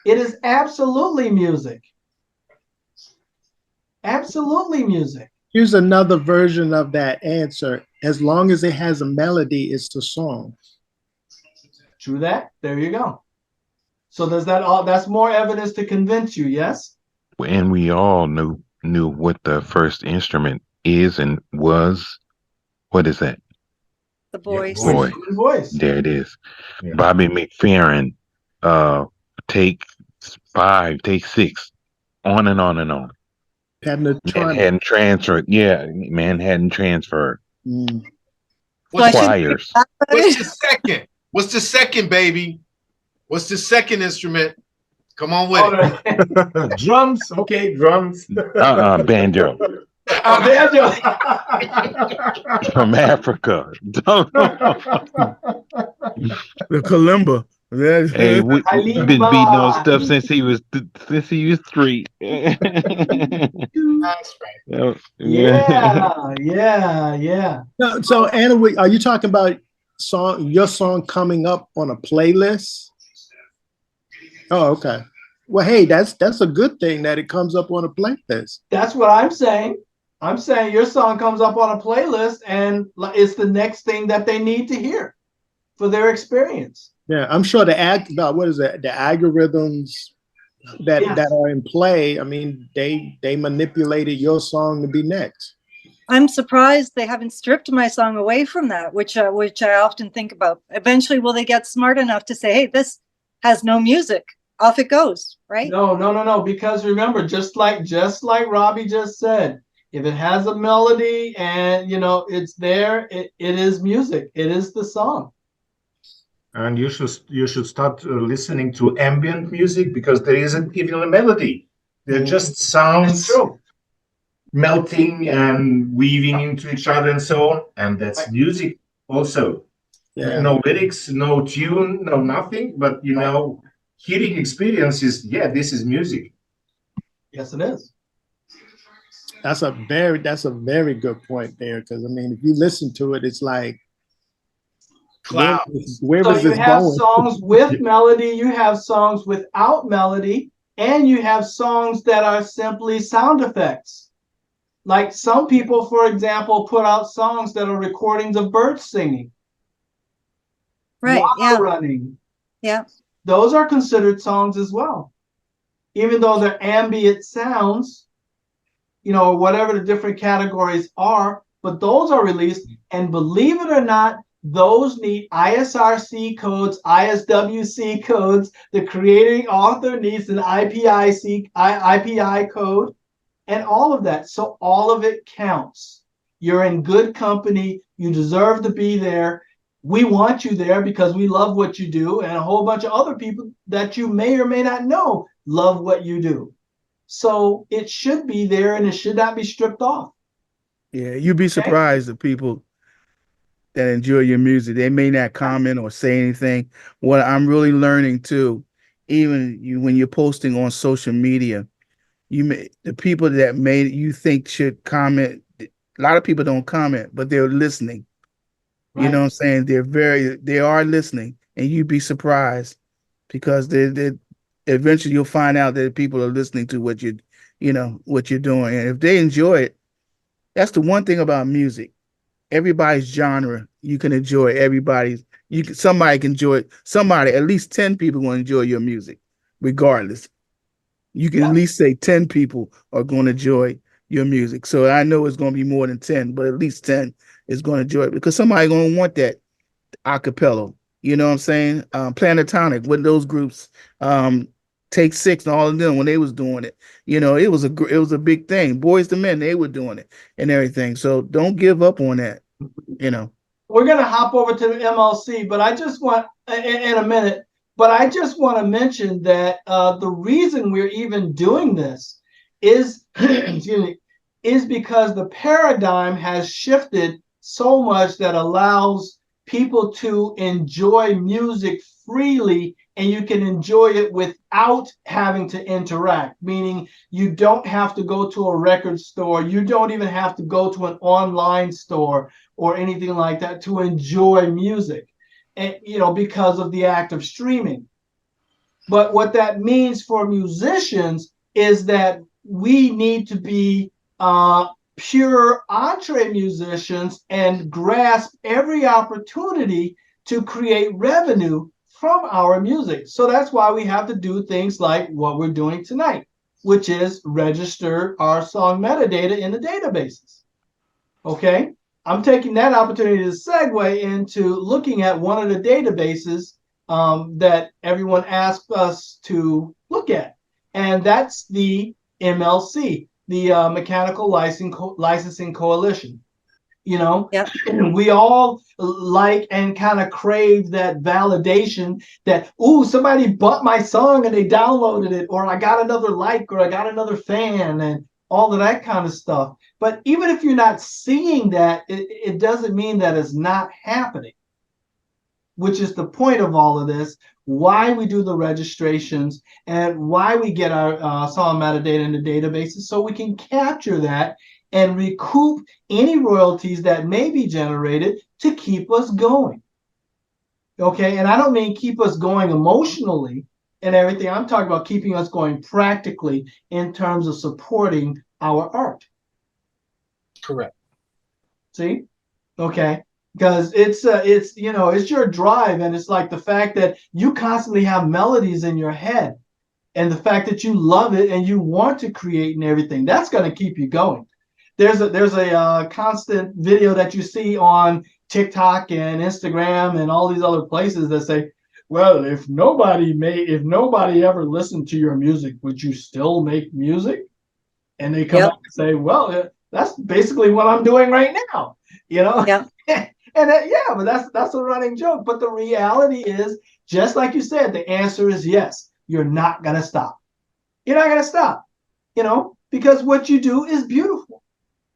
It is absolutely music. Absolutely music. Here's another version of that answer. As long as it has a melody, it's a song. True that. There you go. So that's more evidence to convince you, yes? And we all knew what the first instrument is and was. What is that? The voice. Voice. There it is. Yeah. Bobby McFerrin, take 5, take 6, on and on and on. Manhattan transferred. Yeah, Manhattan transferred. Choirs. What's the second? What's the second, baby? What's the second instrument? Come on with it. Drums. Okay, drums. Banjo. Banjo. From Africa. The kalimba. Hey, we've been beating on stuff since he was 3. That's right. Yeah. No, so Anna, are you talking about your song coming up on a playlist? Oh, okay. Well, hey, that's a good thing that it comes up on a playlist. That's what I'm saying. I'm saying your song comes up on a playlist and it's the next thing that they need to hear for their experience. Yeah, I'm sure the algorithms that are in play, I mean, they manipulated your song to be next. I'm surprised they haven't stripped my song away from that, which I often think about. Eventually, will they get smart enough to say, hey, this has no music? Off it goes, right? No. Because remember, just like Robbie just said, if it has a melody and it's there, it is music. It is the song. And you should start listening to ambient music because there isn't even a melody. They're just sounds melting and weaving into each other and so on. And that's music also. Yeah. No lyrics, no tune, no nothing. But hearing experience is this is music. Yes, it is. That's a very good point there. Because I mean, if you listen to it, it's like clouds. So you have songs with melody, you have songs without melody, and you have songs that are simply sound effects. Like some people, for example, put out songs that are recordings of birds singing. Right. Water running. Yeah. Those are considered songs as well. Even though they're ambient sounds, whatever the different categories are, but those are released. And believe it or not, those need ISRC codes, ISWC codes. The creating author needs an IPI code, and all of that. So all of it counts. You're in good company. You deserve to be there. We want you there because we love what you do, and a whole bunch of other people that you may or may not know love what you do. So it should be there, and it should not be stripped off. Yeah, you'd be surprised the people that enjoy your music. They may not comment or say anything. What I'm really learning too, even when you're posting on social media, the people that made you think should comment. A lot of people don't comment, but they're listening. Right. You know what I'm saying? They are listening, and you'd be surprised because they eventually you'll find out that people are listening to what what you're doing, and if they enjoy it, that's the one thing about music. Everybody's genre you can enjoy. Somebody can enjoy it. Somebody, at least 10 people will enjoy your music, regardless. You can at least say 10 people are going to enjoy your music. So I know it's going to be more than 10, but at least 10 is going to enjoy it because somebody's going to want that a cappella. You know what I'm saying? Planetonic, with those groups, Take Six and all of them, when they was doing it, it was a big thing. Boys to Men, they were doing it and everything. So don't give up on that. We're going to hop over to the MLC, but I just want, in a minute, but I just want to mention that the reason we're even doing this is, is because the paradigm has shifted so much that allows people to enjoy music freely, and you can enjoy it without having to interact, meaning you don't have to go to a record store. You don't even have to go to an online store or anything like that to enjoy music, and because of the act of streaming. But what that means for musicians is that we need to be pure entree musicians and grasp every opportunity to create revenue from our music. So that's why we have to do things like what we're doing tonight, which is register our song metadata in the databases. Okay, I'm taking that opportunity to segue into looking at one of the databases that everyone asked us to look at, and that's the MLC, the Mechanical Licensing Coalition. Yep. We all like and kind of crave that validation that, somebody bought my song and they downloaded it, or I got another like, or I got another fan, and all of that kind of stuff. But even if you're not seeing that, it doesn't mean that it's not happening, which is the point of all of this, why we do the registrations and why we get our song metadata in the databases, so we can capture that and recoup any royalties that may be generated to keep us going. Okay, and I don't mean keep us going emotionally and everything. I'm talking about keeping us going practically in terms of supporting our art. Correct. See? Okay. Because it's your drive, and it's like the fact that you constantly have melodies in your head, and the fact that you love it and you want to create and everything, that's going to keep you going. There's a constant video that you see on TikTok and Instagram and all these other places that say, well, if nobody ever listened to your music, would you still make music? And they come out and say, well, that's basically what I'm doing right now, Yep. And but that's a running joke. But the reality is, just like you said, the answer is yes. You're not going to stop. You're not going to stop, because what you do is beautiful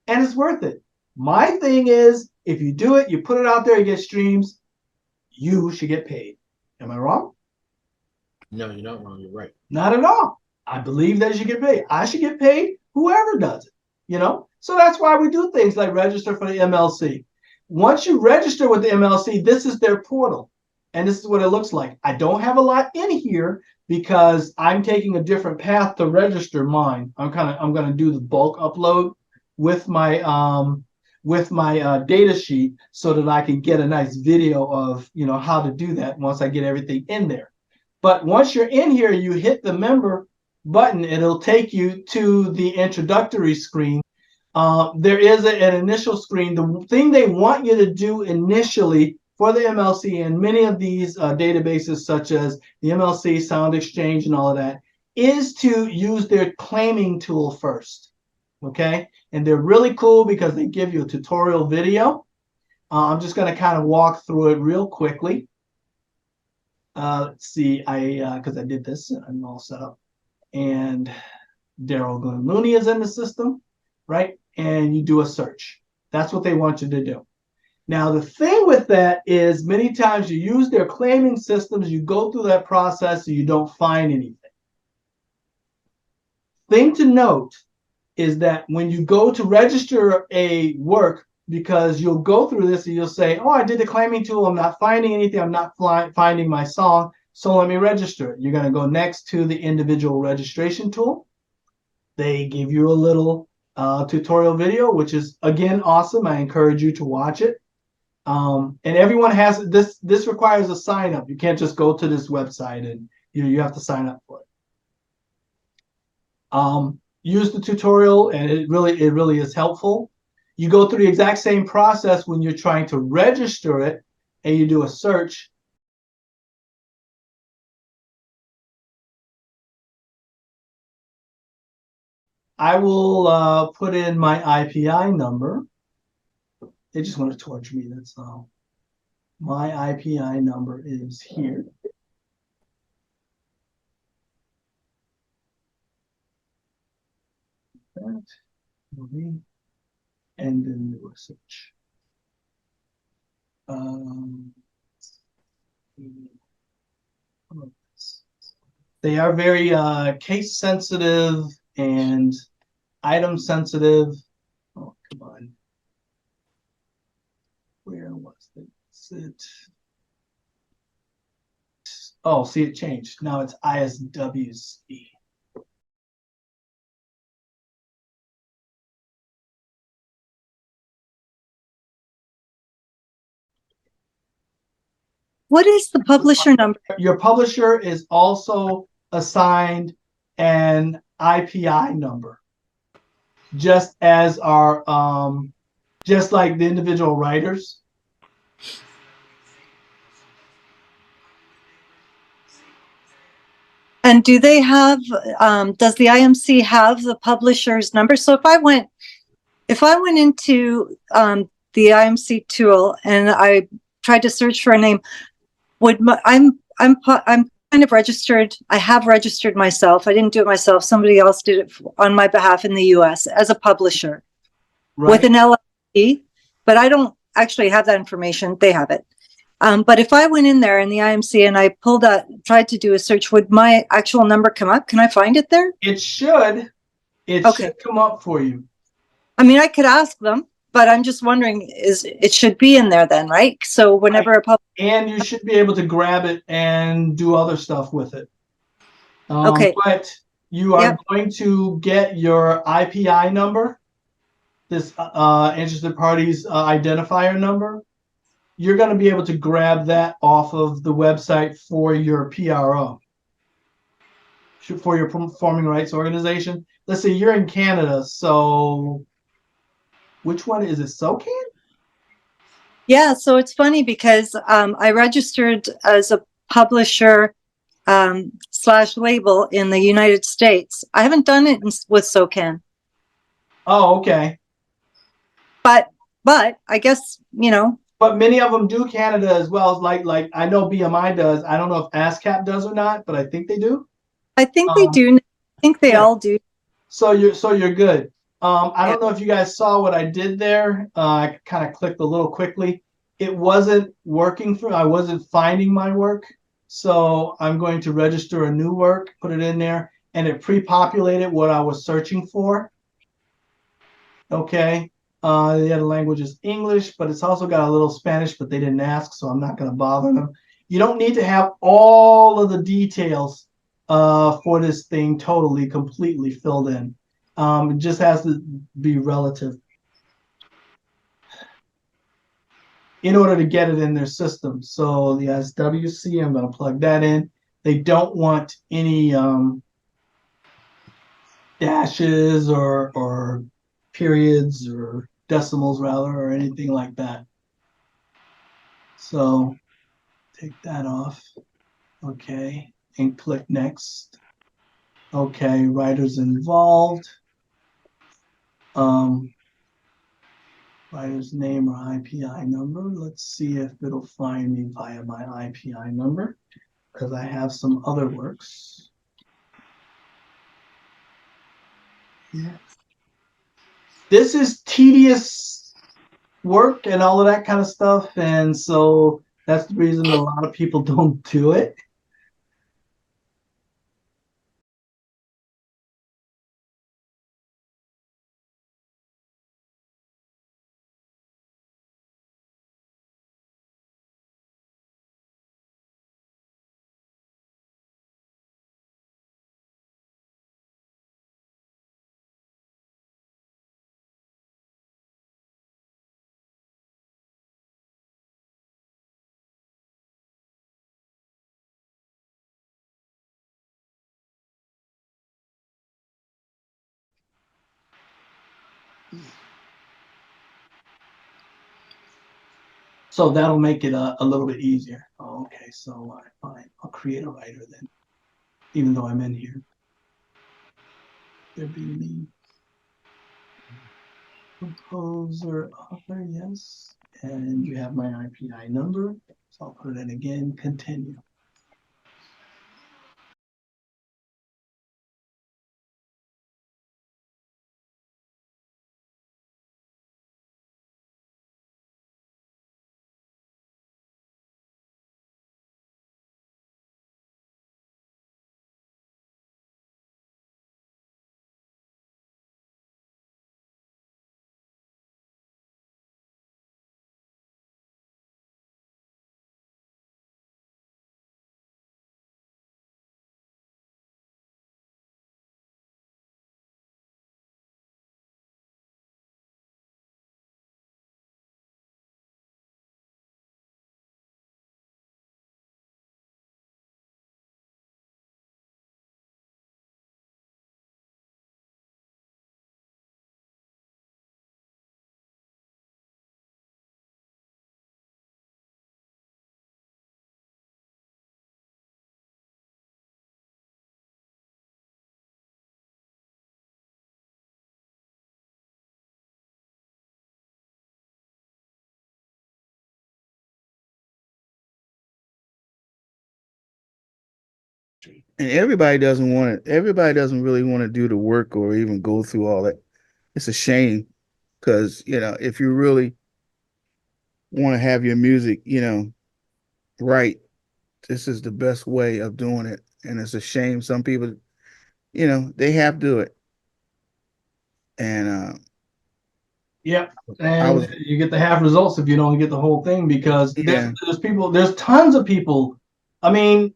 and it's worth it. My thing is, if you do it, you put it out there, you get streams, you should get paid. Am I wrong? No, you're not wrong. You're right. Not at all. I believe that you should get paid. I should get paid, whoever does it, So that's why we do things like register for the MLC. Once you register with the MLC, this is their portal, and this is what it looks like. I don't have a lot in here because I'm taking a different path to register mine. I'm going to do the bulk upload with my data sheet so that I can get a nice video of how to do that once I get everything in there. But once you're in here, you hit the member button, it'll take you to the introductory screen. There is an initial screen. The thing they want you to do initially for the MLC, and many of these databases, such as the MLC, Sound Exchange, and all of that, is to use their claiming tool first. Okay, and they're really cool because they give you a tutorial video. I'm just going to kind of walk through it real quickly. Let's see, because I did this, I'm all set up, and Daryl Glenn-Looney is in the system, right? And you do a search. That's what they want you to do. Now, the thing with that is many times you use their claiming systems, you go through that process, and you don't find anything. Thing to note is that when you go to register a work, because you'll go through this and you'll say, oh, I did the claiming tool, I'm not finding anything, I'm not finding my song, so let me register it. You're going to go next to the individual registration tool. They give you a little tutorial video, which is, again, awesome. I encourage you to watch it. And everyone has this. This requires a sign up. You can't just go to this website and you have to sign up for it. Use the tutorial, and it really is helpful. You go through the exact same process when you're trying to register it, and you do a search. I will put in my IPI number. They just want to torture me, that's all. My IPI number is here. That, and then do a search. They are very case sensitive and item sensitive. Oh, come on. Where was it? Oh, see, it changed. Now it's ISWC. What is the publisher number? Your publisher is also assigned an IPI number, just as our just like the individual writers. And do they have, does the IMC have the publisher's number? So if I went into the IMC tool and I tried to search for a name, I'm kind of registered. I have registered myself. I didn't do it myself. Somebody else did it on my behalf in the US as a publisher, right, with an LLC, but I don't actually have that information. They have it. But if I went in there in the IMC and I tried to do a search, would my actual number come up? Can I find it there? It should. It should come up for you. I mean, I could ask them, but I'm just wondering, it should be in there then, right? So whenever and you should be able to grab it and do other stuff with it. Okay. But you are going to get your IPI number, this interested parties identifier number. You're going to be able to grab that off of the website for your PRO, for your performing rights organization. Let's say you're in Canada, so which one is it? SOCAN? Yeah, so it's funny because I registered as a publisher / label in the United States. I haven't done it with SOCAN. Oh, okay. But I guess, you know. But many of them do Canada as well. Like I know BMI does. I don't know if ASCAP does or not, but I think they do. I think they do. I think they all do. So you're good. I don't know if you guys saw what I did there. I kind of clicked a little quickly. It wasn't working I wasn't finding my work. So I'm going to register a new work, put it in there, and it pre-populated what I was searching for. Okay. The other language is English, but it's also got a little Spanish, but they didn't ask, so I'm not going to bother them. You don't need to have all of the details for this thing completely filled in. It just has to be relative in order to get it in their system. So the SWC, I'm going to plug that in. They don't want any dashes or periods or decimals rather, or anything like that. So take that off. Okay, and click next. Okay, writers involved. Writer's name or IPI number. Let's see if it'll find me via my IPI number, because I have some other works. Yeah. This is tedious work and all of that kind of stuff, and so that's the reason a lot of people don't do it. So that'll make it a little bit easier. Oh, okay, so fine. I'll create a writer then, even though I'm in here. There be me. Composer, author, yes. And you have my IPI number. So I'll put it in again, continue. And everybody doesn't want it. Everybody doesn't really want to do the work or even go through all that. It's a shame because, if you really want to have your music, right, this is the best way of doing it. And it's a shame some people, they have to do it. And yeah, and you get the half results if you don't get the whole thing, because there's tons of people. I mean,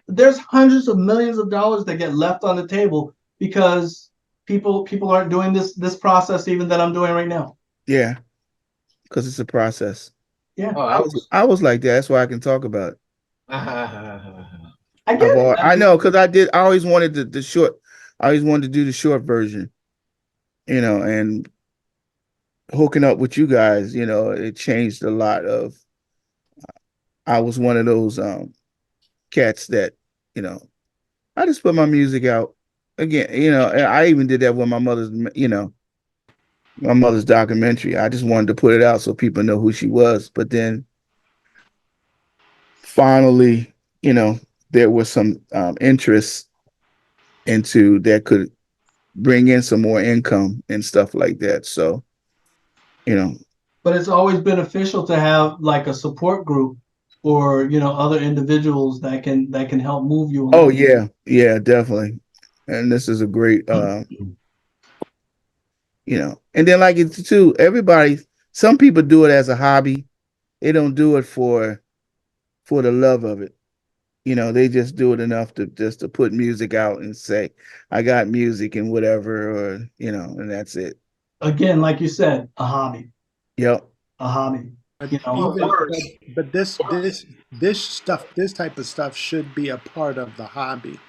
there's hundreds of millions of dollars that get left on the table because people aren't doing this process even that I'm doing right now. Yeah, because it's a process. Yeah, I was like that. That's why I can talk about it. I get it. I know, because I always wanted the short. I always wanted to do the short version, and hooking up with you guys, it changed a lot of. I was one of those cats that, I just put my music out again. I even did that with my mother's, my mother's documentary. I just wanted to put it out so people know who she was. But then finally, there was some interest into that could bring in some more income and stuff like that. So, but it's always beneficial to have like a support group or other individuals that can help move you along. Oh yeah, definitely. And this is a great and then like it's too, some people do it as a hobby. They don't do it for the love of it. They just do it enough to put music out and say, I got music and whatever, or and that's it. Again, like you said, a hobby. Yep. A hobby. But this stuff, this type of stuff should be a part of the hobby.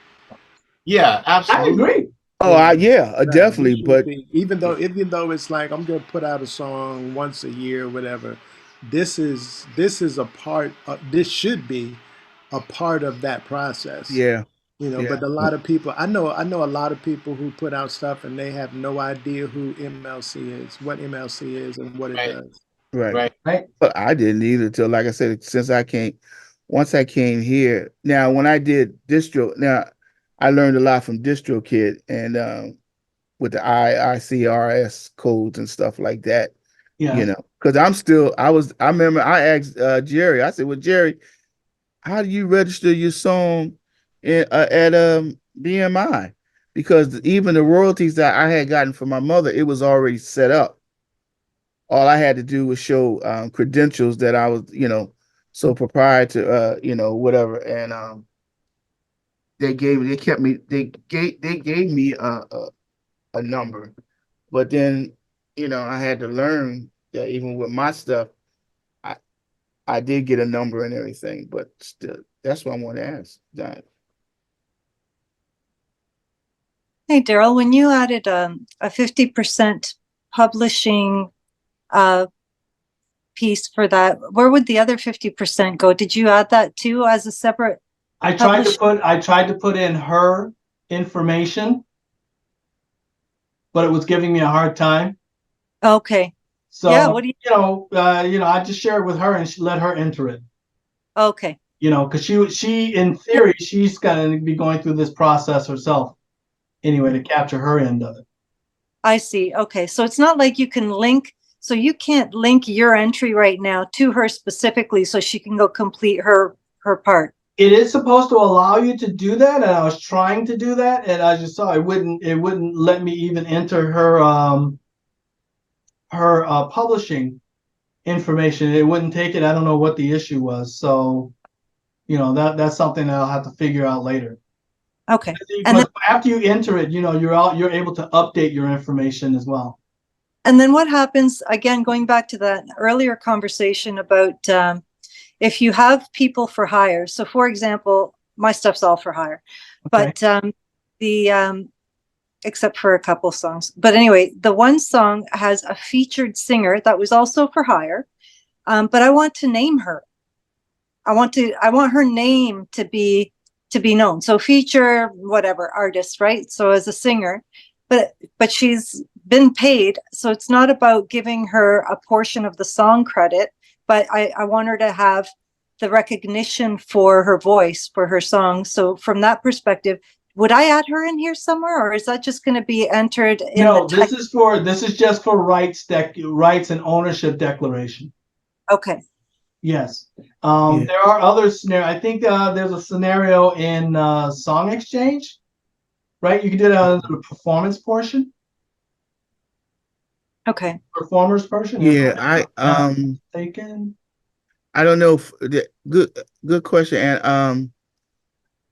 Yeah, absolutely. I agree. Oh, definitely. But even though it's like I'm gonna put out a song once a year, or whatever, this is a part of, this should be a part of that process. Yeah. You know, Yeah. but a lot of people, I know a lot of people who put out stuff and they have no idea who MLC is, what MLC is, and what it Right. does. Right. Right. But I didn't either till, like I said, once I came here. Now, when I did distro, now I learned a lot from DistroKid and with the ICRS codes and stuff like that. Yeah. You know, because I remember I asked Jerry, I said, well, Jerry, how do you register your song at BMI? Because even the royalties that I had gotten from my mother, it was already set up. All I had to do was show credentials that I was, so proprietor, whatever. And they gave me a number, but then, I had to learn that even with my stuff, I did get a number and everything, but still, that's what I want to ask. That. Hey, Daryl, when you added a 50% publishing piece for that, where would the other 50% go? Did you add that too as a separate? I tried to put in her information, but it was giving me a hard time. Okay. So yeah, what do you I just share it with her and let her enter it. Okay. Because she in theory she's gonna be going through this process herself anyway to capture her end of it. I see. Okay, so it's not like you can link. So you can't link your entry right now to her specifically, so she can go complete her part. It is supposed to allow you to do that, and I was trying to do that, and I just saw it wouldn't let me even enter her publishing information. It wouldn't take it. I don't know what the issue was. So, that's something that I'll have to figure out later. Okay. And then, after you enter it, you're able to update your information as well. And then what happens, again, going back to that earlier conversation about if you have people for hire. So for example, my stuff's all for hire, okay. But except for a couple songs. But anyway, the one song has a featured singer that was also for hire. But I want to name her. I want her name to be known. So feature whatever artist, right? So as a singer, but she's been paid. So it's not about giving her a portion of the song credit, but I want her to have the recognition for her voice, for her song. So from that perspective, would I add her in here somewhere, or is that just going to be entered in? No, this is just for rights and ownership declaration. Okay. Yes. There are other scenarios. I think there's a scenario in Song Exchange, right? You can do that on the performance portion. Okay. Performers portion. Yeah, taken. I don't know if good question, and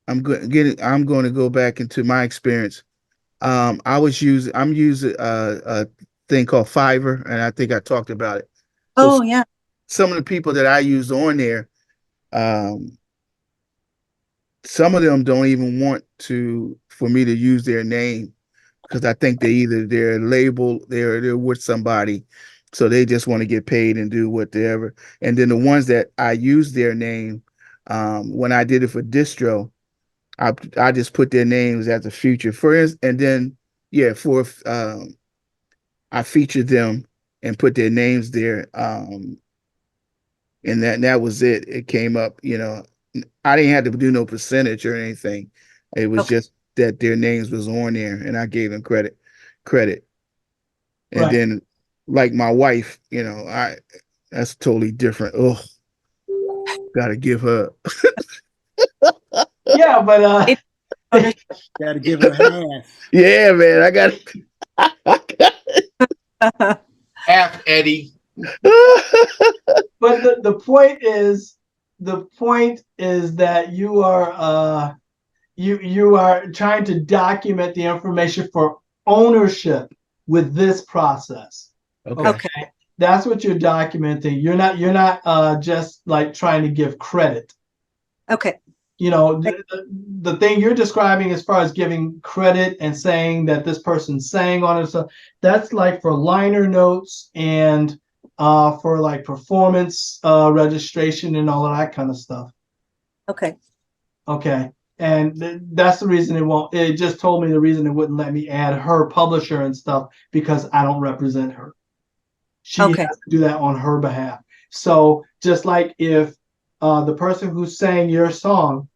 I'm going to go back into my experience. I'm using a thing called Fiverr, and I think I talked about it. So yeah. Some of the people that I use on there, some of them don't even want for me to use their name because I think they're labeled, they're with somebody, so they just want to get paid and do whatever. And then the ones that I use their name, when I did it for distro, I just put their names as a feature first, and then I featured them and put their names there, and that was it. It came up, I didn't have to do no percentage or anything. It was just that their names was on there, and I gave them credit, and right. Then like my wife, that's totally different. Oh, gotta give her. Yeah, but gotta give her half. Yeah, man, I got Half Eddie. But the point is that you are you are trying to document the information for ownership with this process. Okay. That's what you're documenting. You're not just like trying to give credit. Okay. The thing you're describing as far as giving credit and saying that this person sang on it, so that's like for liner notes and for like performance registration and all of that kind of stuff. Okay. Okay. And that's the reason it just told me the reason it wouldn't let me add her publisher and stuff, because I don't represent her. She has to do that on her behalf. So just like if the person who sang your song,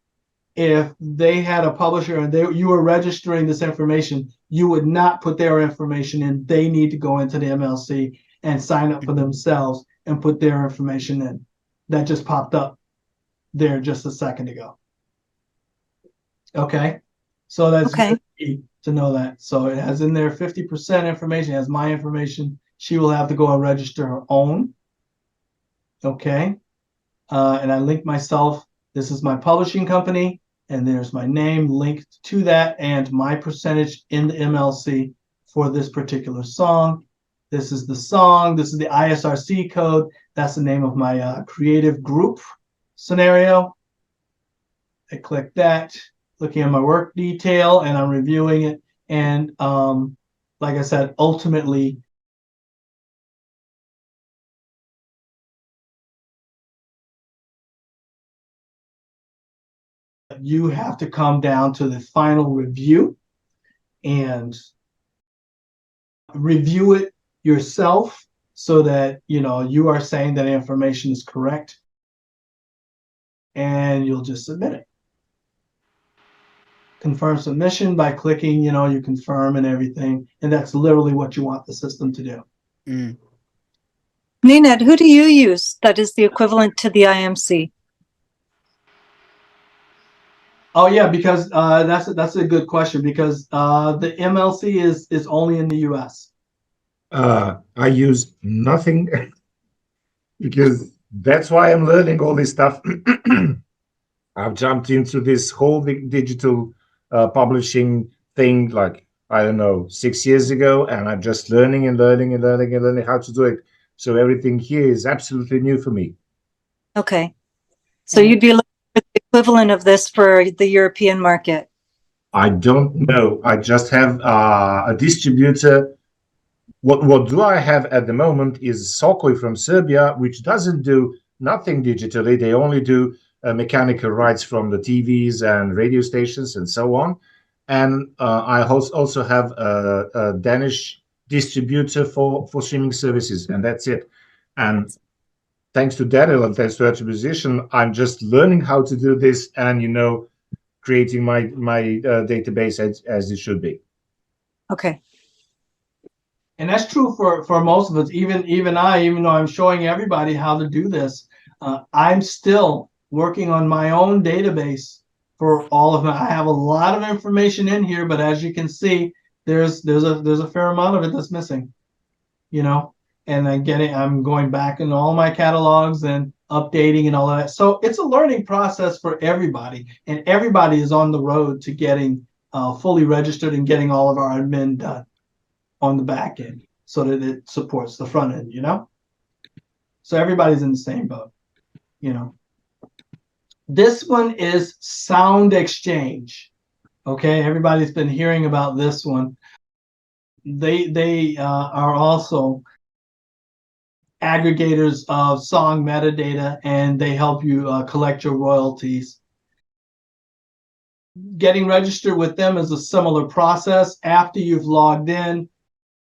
if they had a publisher and you were registering this information, you would not put their information in. They need to go into the MLC and sign up for themselves and put their information in. That just popped up there just a second ago. Okay. So that's key to know that. So it has in there 50% information. It has my information. She will have to go and register her own. Okay. And I link myself. This is my publishing company, and there's my name linked to that and my percentage in the MLC for this particular song. This is the song. This is the ISRC code. That's the name of my creative group scenario. I click that, looking at my work detail, and I'm reviewing it. And like I said, ultimately, you have to come down to the final review and review it yourself so that you are saying that information is correct, and you'll just submit it. Confirm submission by clicking, you confirm and everything, and that's literally what you want the system to do. Ninette, who do you use that is the equivalent to the IMC? Oh yeah, because that's a good question, because the MLC is only in the US. I use nothing because that's why I'm learning all this stuff. I've jumped into this whole digital publishing thing, like, I don't know, 6 years ago, and I'm just learning and learning and learning and learning how to do it. So everything here is absolutely new for me. Okay. So you'd be looking for the equivalent of this for the European market? I don't know. I just have a distributor. What do I have at the moment is Sokoj from Serbia, which doesn't do nothing digitally. They only do mechanical rights from the TVs and radio stations and so on. And I also have a Danish distributor for streaming services, and that's it. And thanks to Daniel and thanks to EntreMusician, I'm just learning how to do this and, creating my database as it should be. Okay. And that's true for most of us. Even though I'm showing everybody how to do this, I'm still working on my own database for all of it. I have a lot of information in here, but as you can see, there's a fair amount of it that's missing. And I'm going back in all my catalogs and updating and all that. So it's a learning process for everybody, and everybody is on the road to getting fully registered and getting all of our admin done on the back end so that it supports the front end, So everybody's in the same boat, This one is Sound Exchange. Okay, everybody's been hearing about this one. They are also aggregators of song metadata, and they help you collect your royalties. Getting registered with them is a similar process. After you've logged in,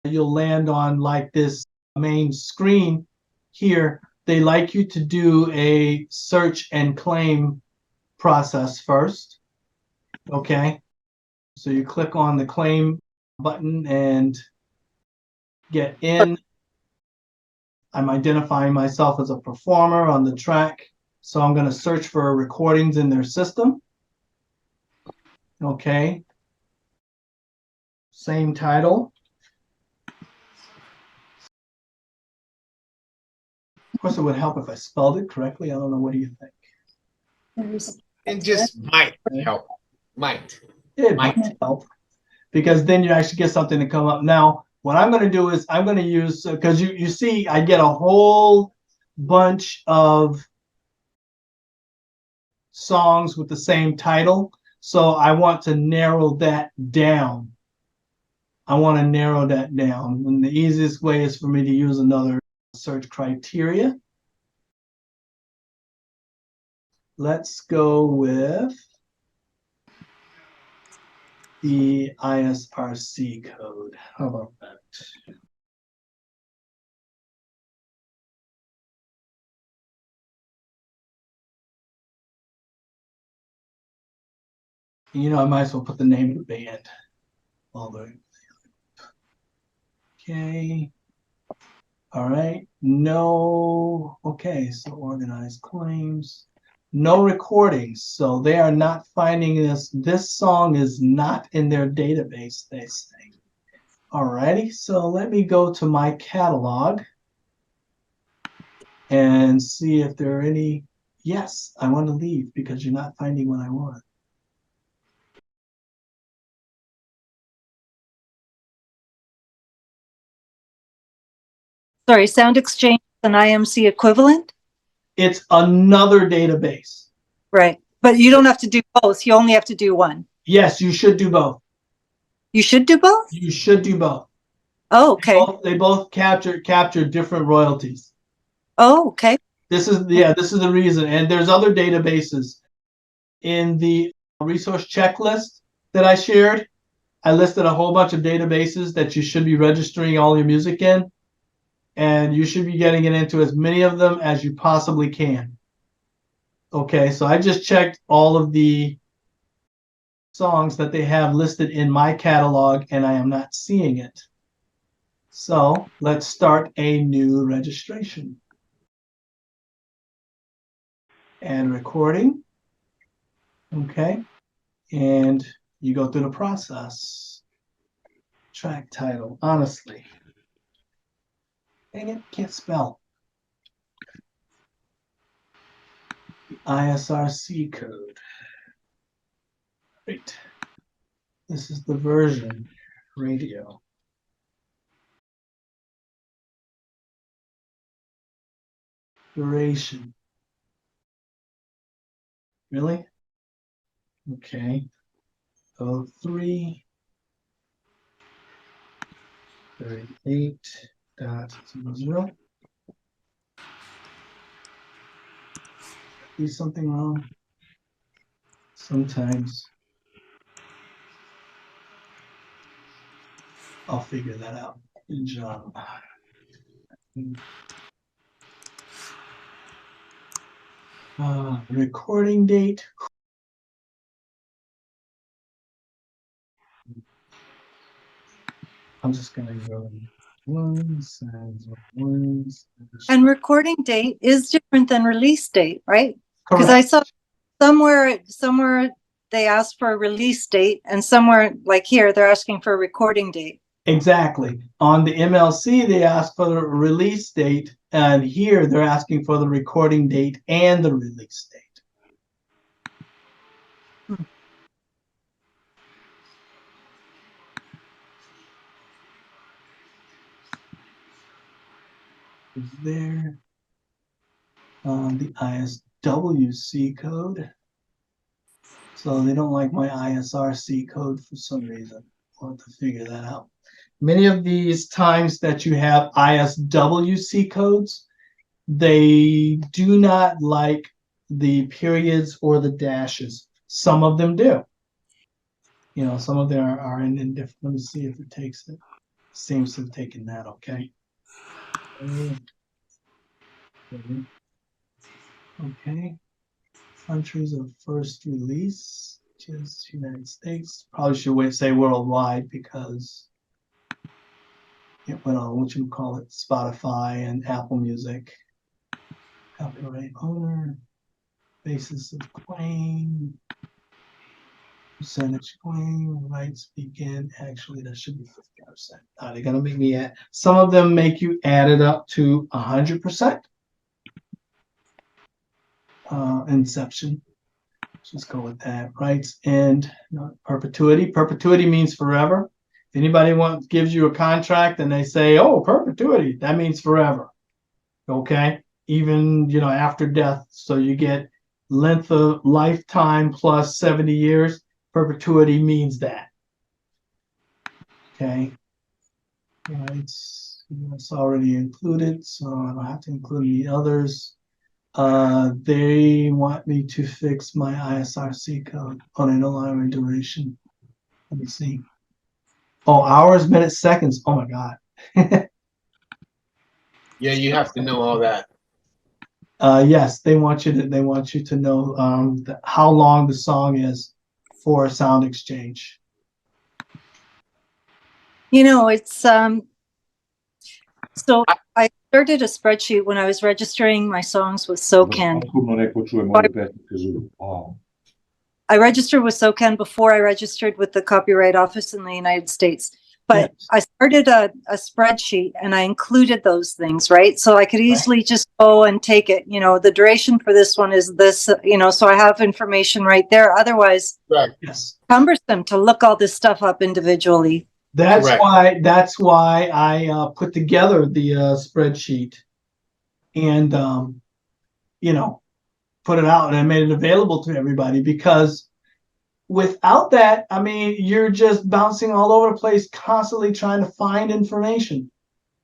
you'll land on like this main screen here. They like you to do a search and claim process first. Okay. So you click on the claim button and get in. I'm identifying myself as a performer on the track. So I'm going to search for recordings in their system. Okay. Same title. Of course, it would help if I spelled it correctly. I don't know. What do you think? It just might help. It might help, because then you actually get something to come up. Now, what I'm going to do is I'm going to use, because you see, I get a whole bunch of songs with the same title. So I want to narrow that down. And the easiest way is for me to use another search criteria. Let's go with the ISRC code. How about that? You know, I might as well put the name of the band. All the okay. All right. No. Okay. So organized claims. No recordings. So they are not finding this. This song is not in their database, they say. All righty. So let me go to my catalog and see if there are any. Yes, I want to leave because you're not finding what I want. Sorry, Sound Exchange is an IMC equivalent? It's another database. Right. But you don't have to do both. You only have to do one. Yes, you should do both. You should do both? You should do both. Oh, okay. They both capture different royalties. Oh, okay. This is the reason. And there's other databases in the resource checklist that I shared. I listed a whole bunch of databases that you should be registering all your music in, and you should be getting it into as many of them as you possibly can. Okay, so I just checked all of the songs that they have listed in my catalog, and I am not seeing it. So let's start a new registration. And recording. Okay, and you go through the process. Track title, honestly. Dang it, can't spell. The ISRC code. Great. This is the version, radio. Duration. Really? Okay. 03 38.00. Do something wrong? Sometimes. I'll figure that out. Good job. Recording date. I'm just gonna go And recording date is different than release date, right? Correct. Because I saw somewhere they asked for a release date, and somewhere like here they're asking for a recording date. Exactly. On the MLC, they ask for the release date, and here they're asking for the recording date and the release date. Is there the ISWC code? So they don't like my ISRC code for some reason. I'll have to figure that out. Many of these times that you have ISWC codes, they do not like the periods or the dashes. Some of them do. You know, some of them are in different. Let me see if it takes it. Seems to have taken that. Okay. Okay. Countries of first release, which is United States. Probably should say worldwide because it went on what you call it, Spotify and Apple Music. Copyright owner, basis of claim, percentage claim, rights begin. Actually, that should be 50%. They're gonna make me add. Some of them make you add it up to 100%. Inception. Just go with that. Rights end, not perpetuity. Perpetuity means forever. If anybody gives you a contract and they say, "Oh, perpetuity," that means forever. Okay, even after death. So you get length of lifetime plus 70 years. Perpetuity means that. Okay. Rights. It's already included, so I don't have to include the others. They want me to fix my ISRC code on an alignment duration. Let me see. Oh, hours, minutes, seconds. Oh my God. Yeah, you have to know all that. Yes, they want you to know how long the song is for sound exchange. You know, it's so I started a spreadsheet when I was registering my songs with SoCan. I registered with SoCan before I registered with the Copyright Office in the United States. But yes. I started a spreadsheet and I included those things, right? So I could easily just go and take it. You know, the duration for this one is this, you know, so I have information right there. Otherwise, yes, cumbersome to look all this stuff up individually. That's why I put together the spreadsheet and, you know, put it out and I made it available to everybody, because without that, I mean, you're just bouncing all over the place, constantly trying to find information.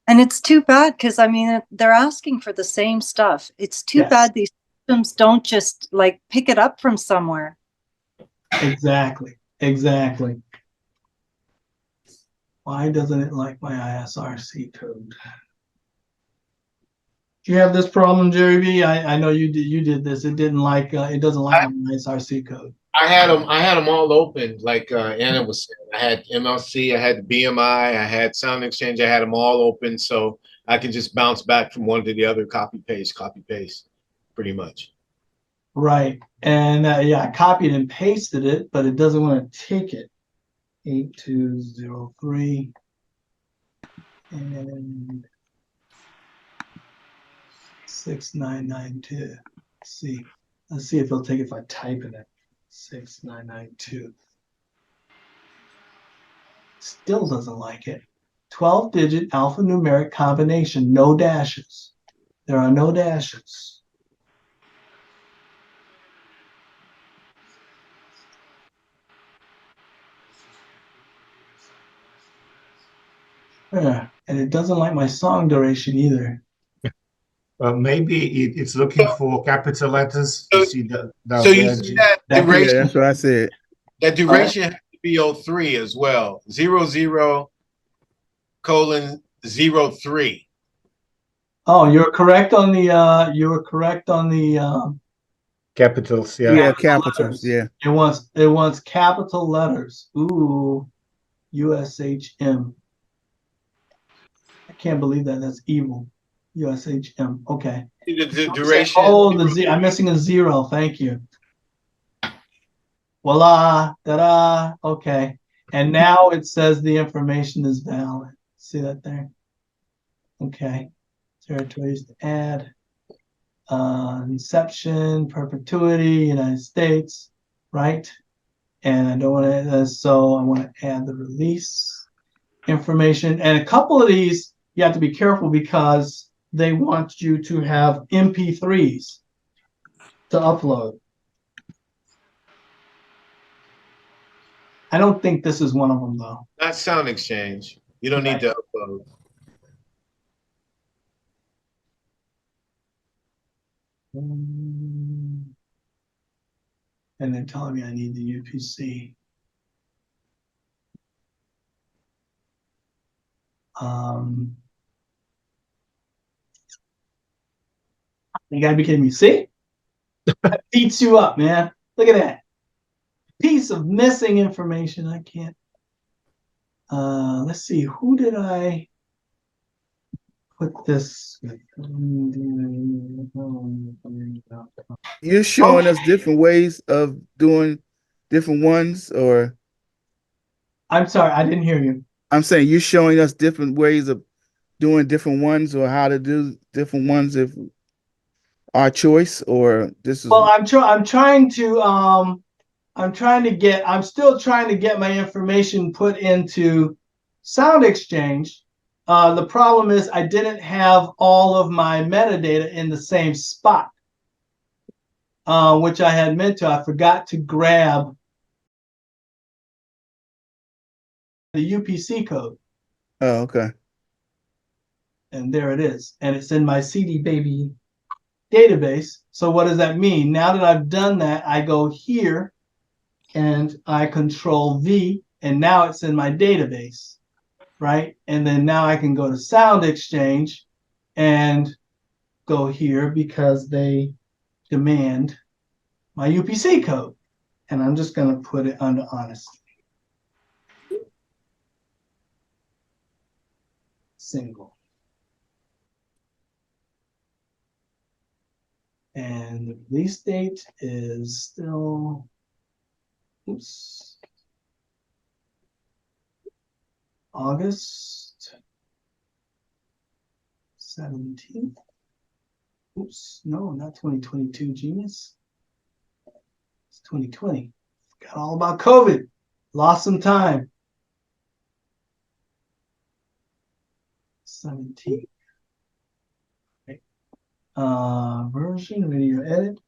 And it's too bad because, I mean, they're asking for the same stuff. It's too bad these systems don't just like pick it up from somewhere. Exactly. Why doesn't it like my ISRC code? Do you have this problem, Jerry B? I know you did this. It doesn't like my ISRC code. I had them all open, like Anna was saying. I had MLC, I had the BMI, I had Sound Exchange, I had them all open, so I can just bounce back from one to the other, copy paste, pretty much. Right, and yeah, I copied and pasted it, but it doesn't want to take it. 8203 and 6992. Let's see if it'll take it if I type in it. 6992. Still doesn't like it. 12-digit alphanumeric combination, no dashes. There are no dashes. Yeah, and it doesn't like my song duration either. Maybe it's looking for capital letters to see the so you see that duration? Yeah, that's what I said. That duration has to be 03 as well. 00:03. Oh, you're correct on the capitals. Yeah, capitals. Yeah. It wants capital letters. Ooh, USHM. I can't believe that. That's evil. USHM. Okay. The duration. Oh, I'm missing a 0. Thank you. Voila. Ta-da. Okay. And now it says the information is valid. See that there? Okay. Territories to add. Inception, perpetuity, United States, right? And I don't want to, so I want to add the release information. And a couple of these, you have to be careful because they want you to have MP3s to upload. I don't think this is one of them, though. Not Sound Exchange. You don't need to upload. And they're telling me I need the UPC. You gotta be kidding me. See? That beats you up, man. Look at that. Piece of missing information. I can't. Let's see. Who did I put this with? You're showing us different ways of doing different ones, or? I'm sorry, I didn't hear you. I'm saying you're showing us different ways of doing different ones, or how to do different ones if our choice, or this is. Well, I'm still trying to get my information put into Sound Exchange. The problem is I didn't have all of my metadata in the same spot, which I had meant to. I forgot to grab the UPC code. Oh, okay. And there it is. And it's in my CD Baby database. So what does that mean? Now that I've done that, I go here and I control V, and now it's in my database, right? And then now I can go to Sound Exchange and go here because they demand my UPC code. And I'm just going to put it under honesty. Single. And the release date is still, oops, August 17th. Oops, no, not 2022, genius. It's 2020. Forgot all about COVID. Lost some time. 17th. Okay. Version, video edit.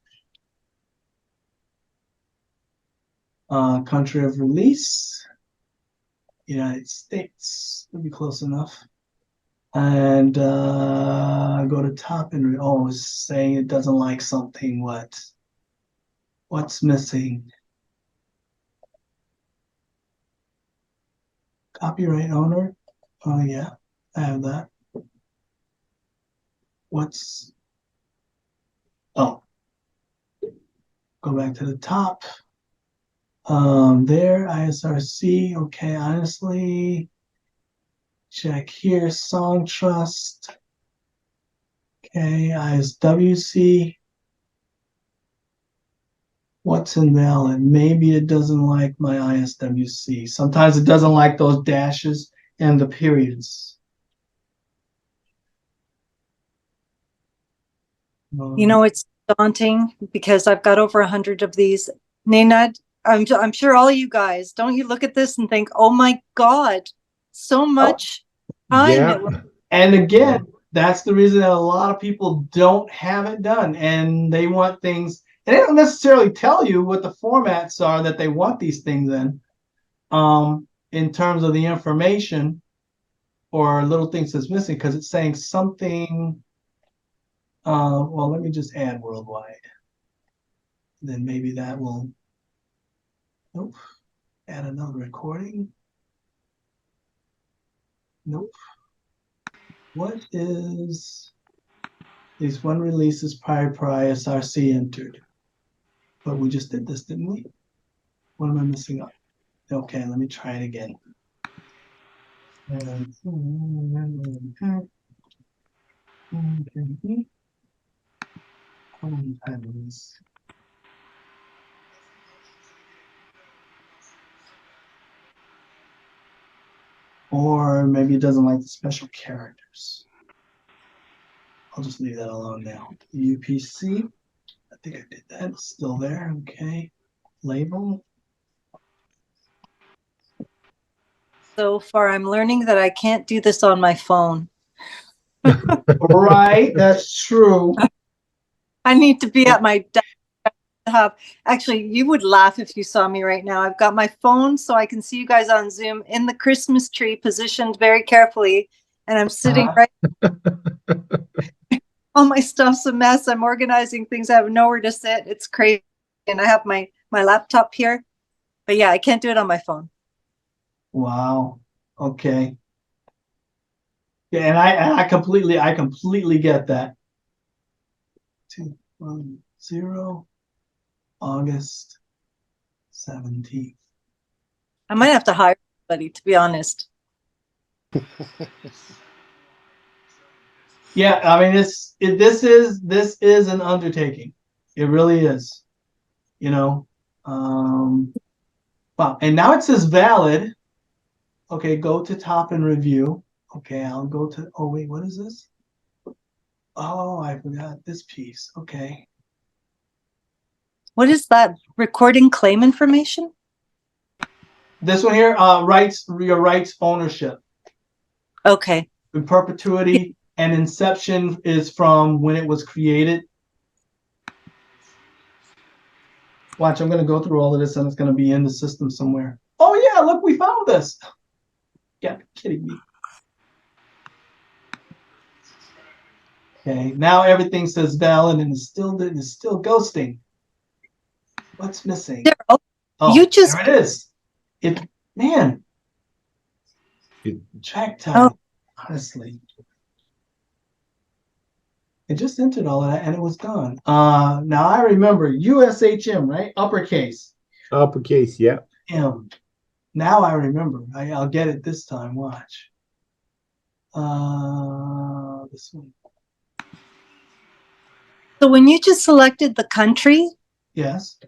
Country of release, United States. Would be close enough. And go to top and it's saying it doesn't like something. What's missing? Copyright owner. Oh yeah, I have that. Go back to the top. There, ISRC. Okay, honestly, check here. Song Trust. Okay, ISWC. What's invalid? Maybe it doesn't like my ISWC. Sometimes it doesn't like those dashes and the periods. You know, it's daunting because I've got over 100 of these. Nenad, I'm sure all you guys, don't you look at this and think, oh my God, so much time. Yeah. And again, that's the reason that a lot of people don't have it done, and they want things, and they don't necessarily tell you what the formats are that they want these things in terms of the information or little things that's missing, because it's saying something. Well, let me just add worldwide. Then maybe that will, nope, add another recording. Nope. What is these one releases prior ISRC entered? But we just did this, didn't we? What am I missing up? Okay, let me try it again. Or maybe it doesn't like the special characters. I'll just leave that alone now. UPC, I think I did that. It's still there. Okay. Label. So far, I'm learning that I can't do this on my phone. Right, that's true. I need to be at my desktop. Actually, you would laugh if you saw me right now. I've got my phone so I can see you guys on Zoom in the Christmas tree, positioned very carefully, and I'm sitting right. All my stuff's a mess. I'm organizing things. I have nowhere to sit. It's crazy, and I have my laptop here. But yeah, I can't do it on my phone. Wow. Okay. Yeah, and I completely get that. 210 August 17th. I might have to hire somebody, to be honest. Yeah, I mean this is an undertaking. It really is. You know. Wow. And now it says valid. Okay, go to top and review. Okay, I'll go to, oh wait, what is this? Oh, I forgot this piece. Okay. What is that? Recording claim information? This one here, your rights ownership. Okay. In perpetuity and inception is from when it was created. Watch, I'm going to go through all of this and it's going to be in the system somewhere. Oh yeah, look, we found this. Yeah, kidding me. Okay, now everything says valid and it's still ghosting. What's missing? There, Oh, you just, there it is. Man, track time, honestly. It just entered all of that and it was gone. Now I remember USHM, right? Uppercase. Uppercase, yeah. M. Now I remember. I'll get it this time. Watch. This one. so when you just selected the country, Yes.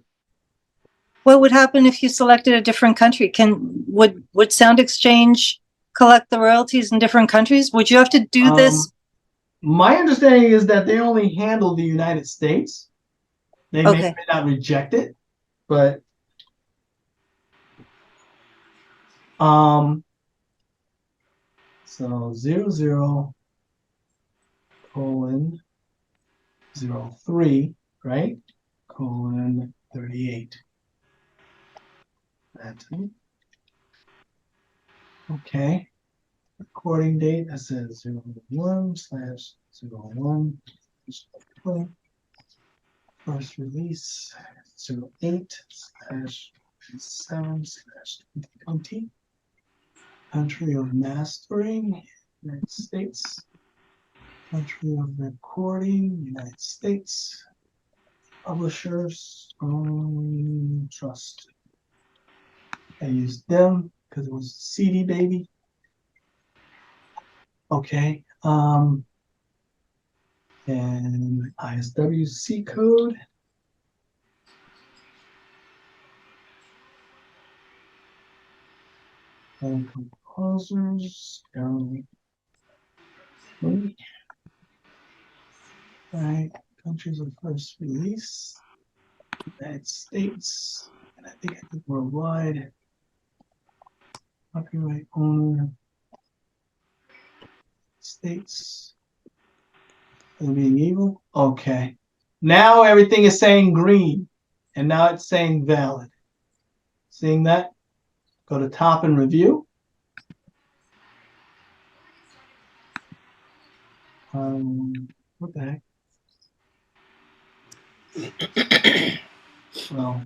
what would happen if you selected a different country? Would Sound Exchange collect the royalties in different countries? Would you have to do this? My understanding is that they only handle the United States. They may not reject it, but so 00:03, right? :38. That's it. Okay. Recording date, that says 01/01/20. First release 08/7/2020. Country of mastering, United States. Country of recording, United States. Publishers, trust. I used them because it was CD baby. Okay. And ISWC code. And composers. Right. Countries of first release. United States. And I think I did worldwide. Copyright owner. States. Being evil. Okay. Now everything is saying green. And now it's saying valid. Seeing that? Go to top and review. What the heck? Well,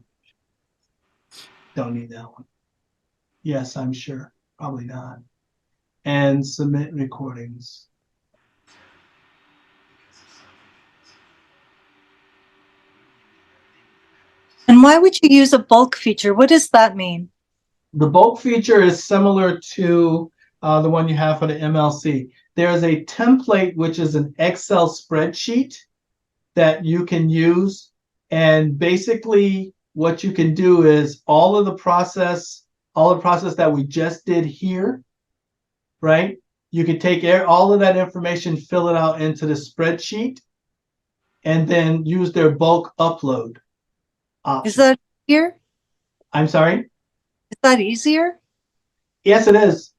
don't need that one. Yes, I'm sure. Probably not. And submit recordings. And why would you use a bulk feature? What does that mean? The bulk feature is similar to the one you have for the MLC. There is a template, which is an Excel spreadsheet that you can use. And basically what you can do is all the process that we just did here, right? You can take all of that information, fill it out into the spreadsheet, and then use their bulk upload option. Is that easier? I'm sorry? Is that easier? Yes, it is.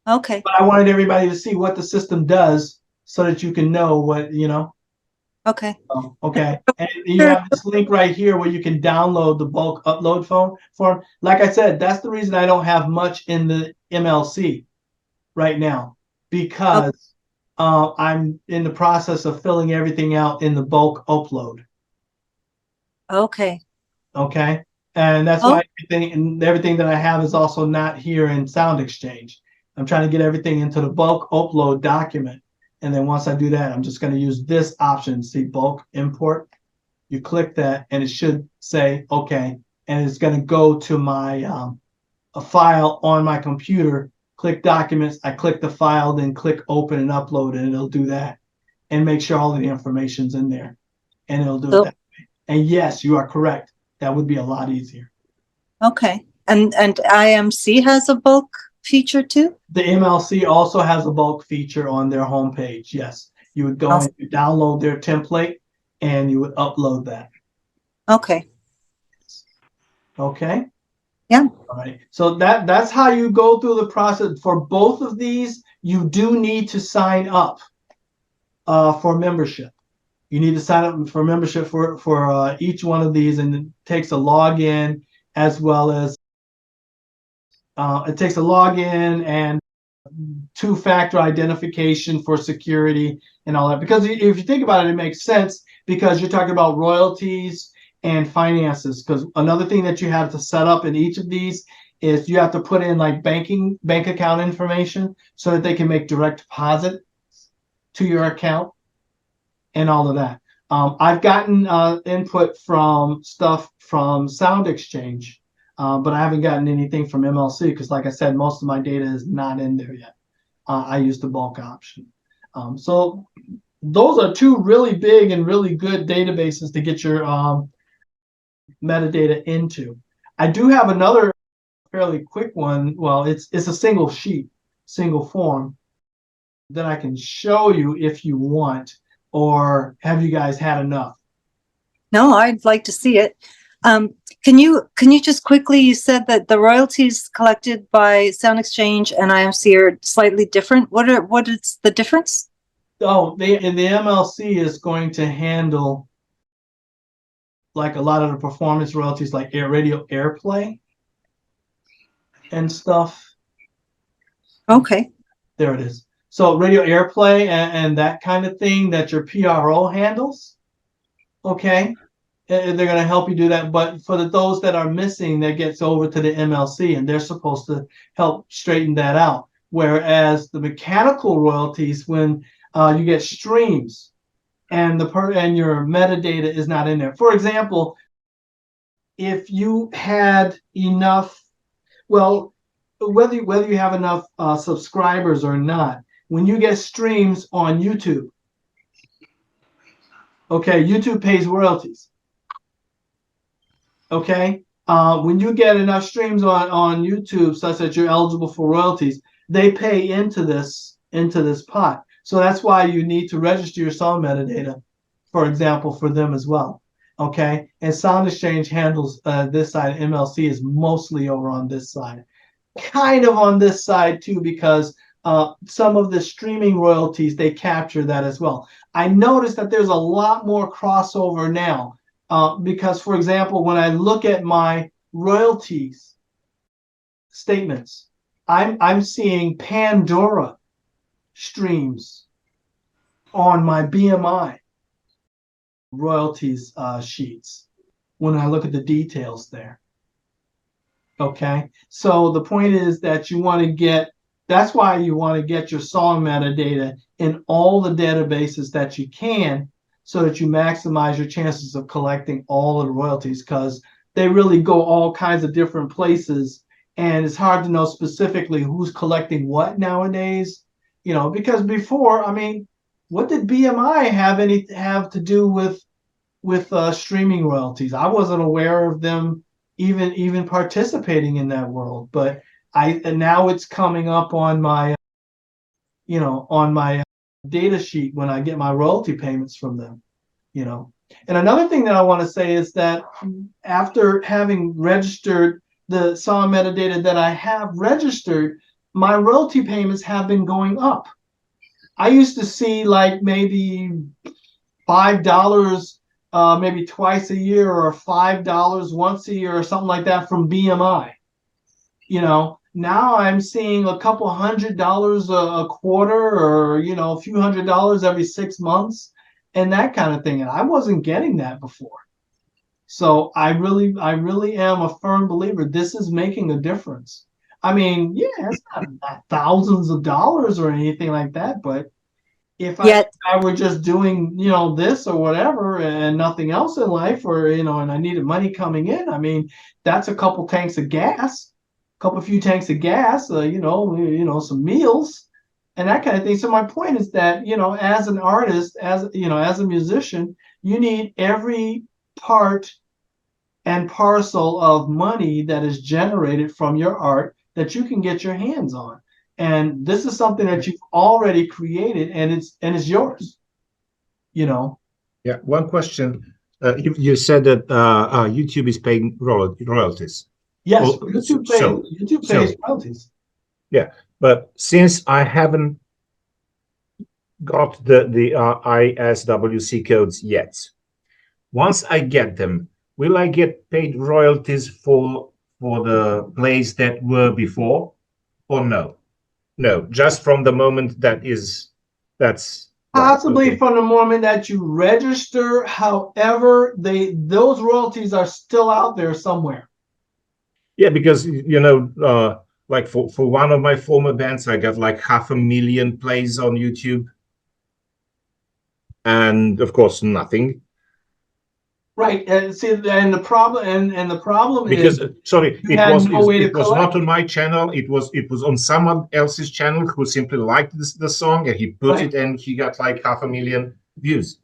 Okay. But I wanted everybody to see what the system does so that you can know what, you know. Okay. Okay. And you have this link right here where you can download the bulk upload form. Like I said, that's the reason I don't have much in the MLC right now, because I'm in the process of filling everything out in the bulk upload. Okay. Okay. And that's why everything that I have is also not here in Sound Exchange. I'm trying to get everything into the bulk upload document. And then once I do that, I'm just going to use this option, see bulk import. You click that and it should say, okay. And it's going to go to my a file on my computer, click documents. I click the file, then click open and upload, and it'll do that and make sure all of the information's in there, and it'll do it that way. And yes, you are correct. That would be a lot easier. Okay. And IMC has a bulk feature too? The MLC also has a bulk feature on their homepage. Yes, you would go and you download their template and you would upload that. Okay. Okay. Yeah. All right. So that's how you go through the process. For both of these, you do need to sign up for membership. You need to sign up for membership for each one of these, and it takes a login as well as it takes a login and two-factor identification for security and all that. Because if you think about it, it makes sense because you're talking about royalties and finances. Because another thing that you have to set up in each of these is you have to put in like bank account information so that they can make direct deposit to your account and all of that. I've gotten input from stuff from Sound Exchange, but I haven't gotten anything from MLC because, like I said, most of my data is not in there yet. I use the bulk option. So those are two really big and really good databases to get your metadata into. I do have another fairly quick one. Well, it's a single sheet, single form that I can show you if you want, or have you guys had enough? No, I'd like to see it. Can you just quickly, you said that the royalties collected by Sound Exchange and IMC are slightly different. What is the difference? Oh, the MLC is going to handle like a lot of the performance royalties, like radio airplay and stuff. Okay. There it is. So radio airplay and that kind of thing that your PRO handles. Okay. They're going to help you do that. But for those that are missing, that gets over to the MLC, and they're supposed to help straighten that out. Whereas the mechanical royalties, when you get streams and your metadata is not in there. For example, if you had enough, well, whether you have enough subscribers or not, when you get streams on YouTube, okay, YouTube pays royalties. Okay, when you get enough streams on YouTube such that you're eligible for royalties, they pay into this pot. So that's why you need to register your song metadata, for example, for them as well. Okay, and Sound Exchange handles this side. MLC is mostly over on this side, kind of on this side too, because some of the streaming royalties, they capture that as well. I noticed that there's a lot more crossover now. Because, for example, when I look at my royalties statements, I'm seeing Pandora streams on my BMI royalties sheets when I look at the details there. Okay, so the point is that you want to get, that's why you want to get your song metadata in all the databases that you can, so that you maximize your chances of collecting all of the royalties, because they really go all kinds of different places, and it's hard to know specifically who's collecting what nowadays. You know, because before, I mean, what did BMI have to do with streaming royalties? I wasn't aware of them even participating in that world, but now it's coming up on my data sheet when I get my royalty payments from them, you know. And another thing that I want to say is that after having registered the song metadata that I have registered, my royalty payments have been going up. I used to see like maybe $5 maybe twice a year, or $5 once a year, or something like that from BMI. You know, now I'm seeing a couple $100 a quarter, or a few $100 every 6 months, and that kind of thing. And I wasn't getting that before. So I really am a firm believer this is making a difference. I mean, yeah, it's not thousands of dollars or anything like that, but if I were just doing, this or whatever and nothing else in life, or, and I needed money coming in, I mean, that's a couple tanks of gas, few tanks of gas, some meals and that kind of thing. So my point is that, as an artist, as a musician, you need every part and parcel of money that is generated from your art that you can get your hands on. And this is something that you've already created, and it's yours. Yeah. One question. You said that YouTube is paying royalties. Yes, YouTube pays royalties. Yeah, but since I haven't got the ISWC codes yet, once I get them, will I get paid royalties for the plays that were before, or no? No, just from the moment that's Possibly right, okay. from the moment that you register. However, those royalties are still out there somewhere. Yeah, because like for one of my former bands, I got like 500,000 plays on YouTube, and of course nothing. Right. And see, and the problem Because is sorry, you had no way to it was collect. not on my channel. It was on someone else's channel who simply liked the song, and he put Right. it, and he got like 500,000 views.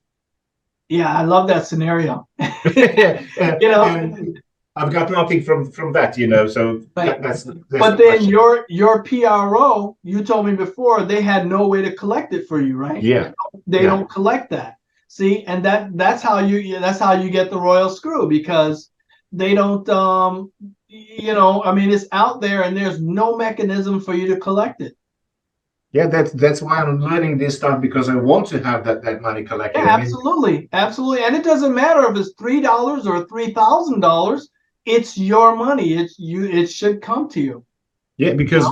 Yeah, I love that scenario. Yeah, And I've got nothing from that, So right. that's But the then question. your PRO, you told me before, they had no way to collect it for you, right? Yeah, They don't collect that. See, and that's how you get the royal screw, because they don't I mean, it's out there and there's no mechanism for you to collect it. yeah. That's why I'm learning this stuff, because I want to have that money collected. Yeah, I mean, absolutely. Absolutely. And it doesn't matter if it's $3 or $3,000, it's your money. It should come to you. yeah, because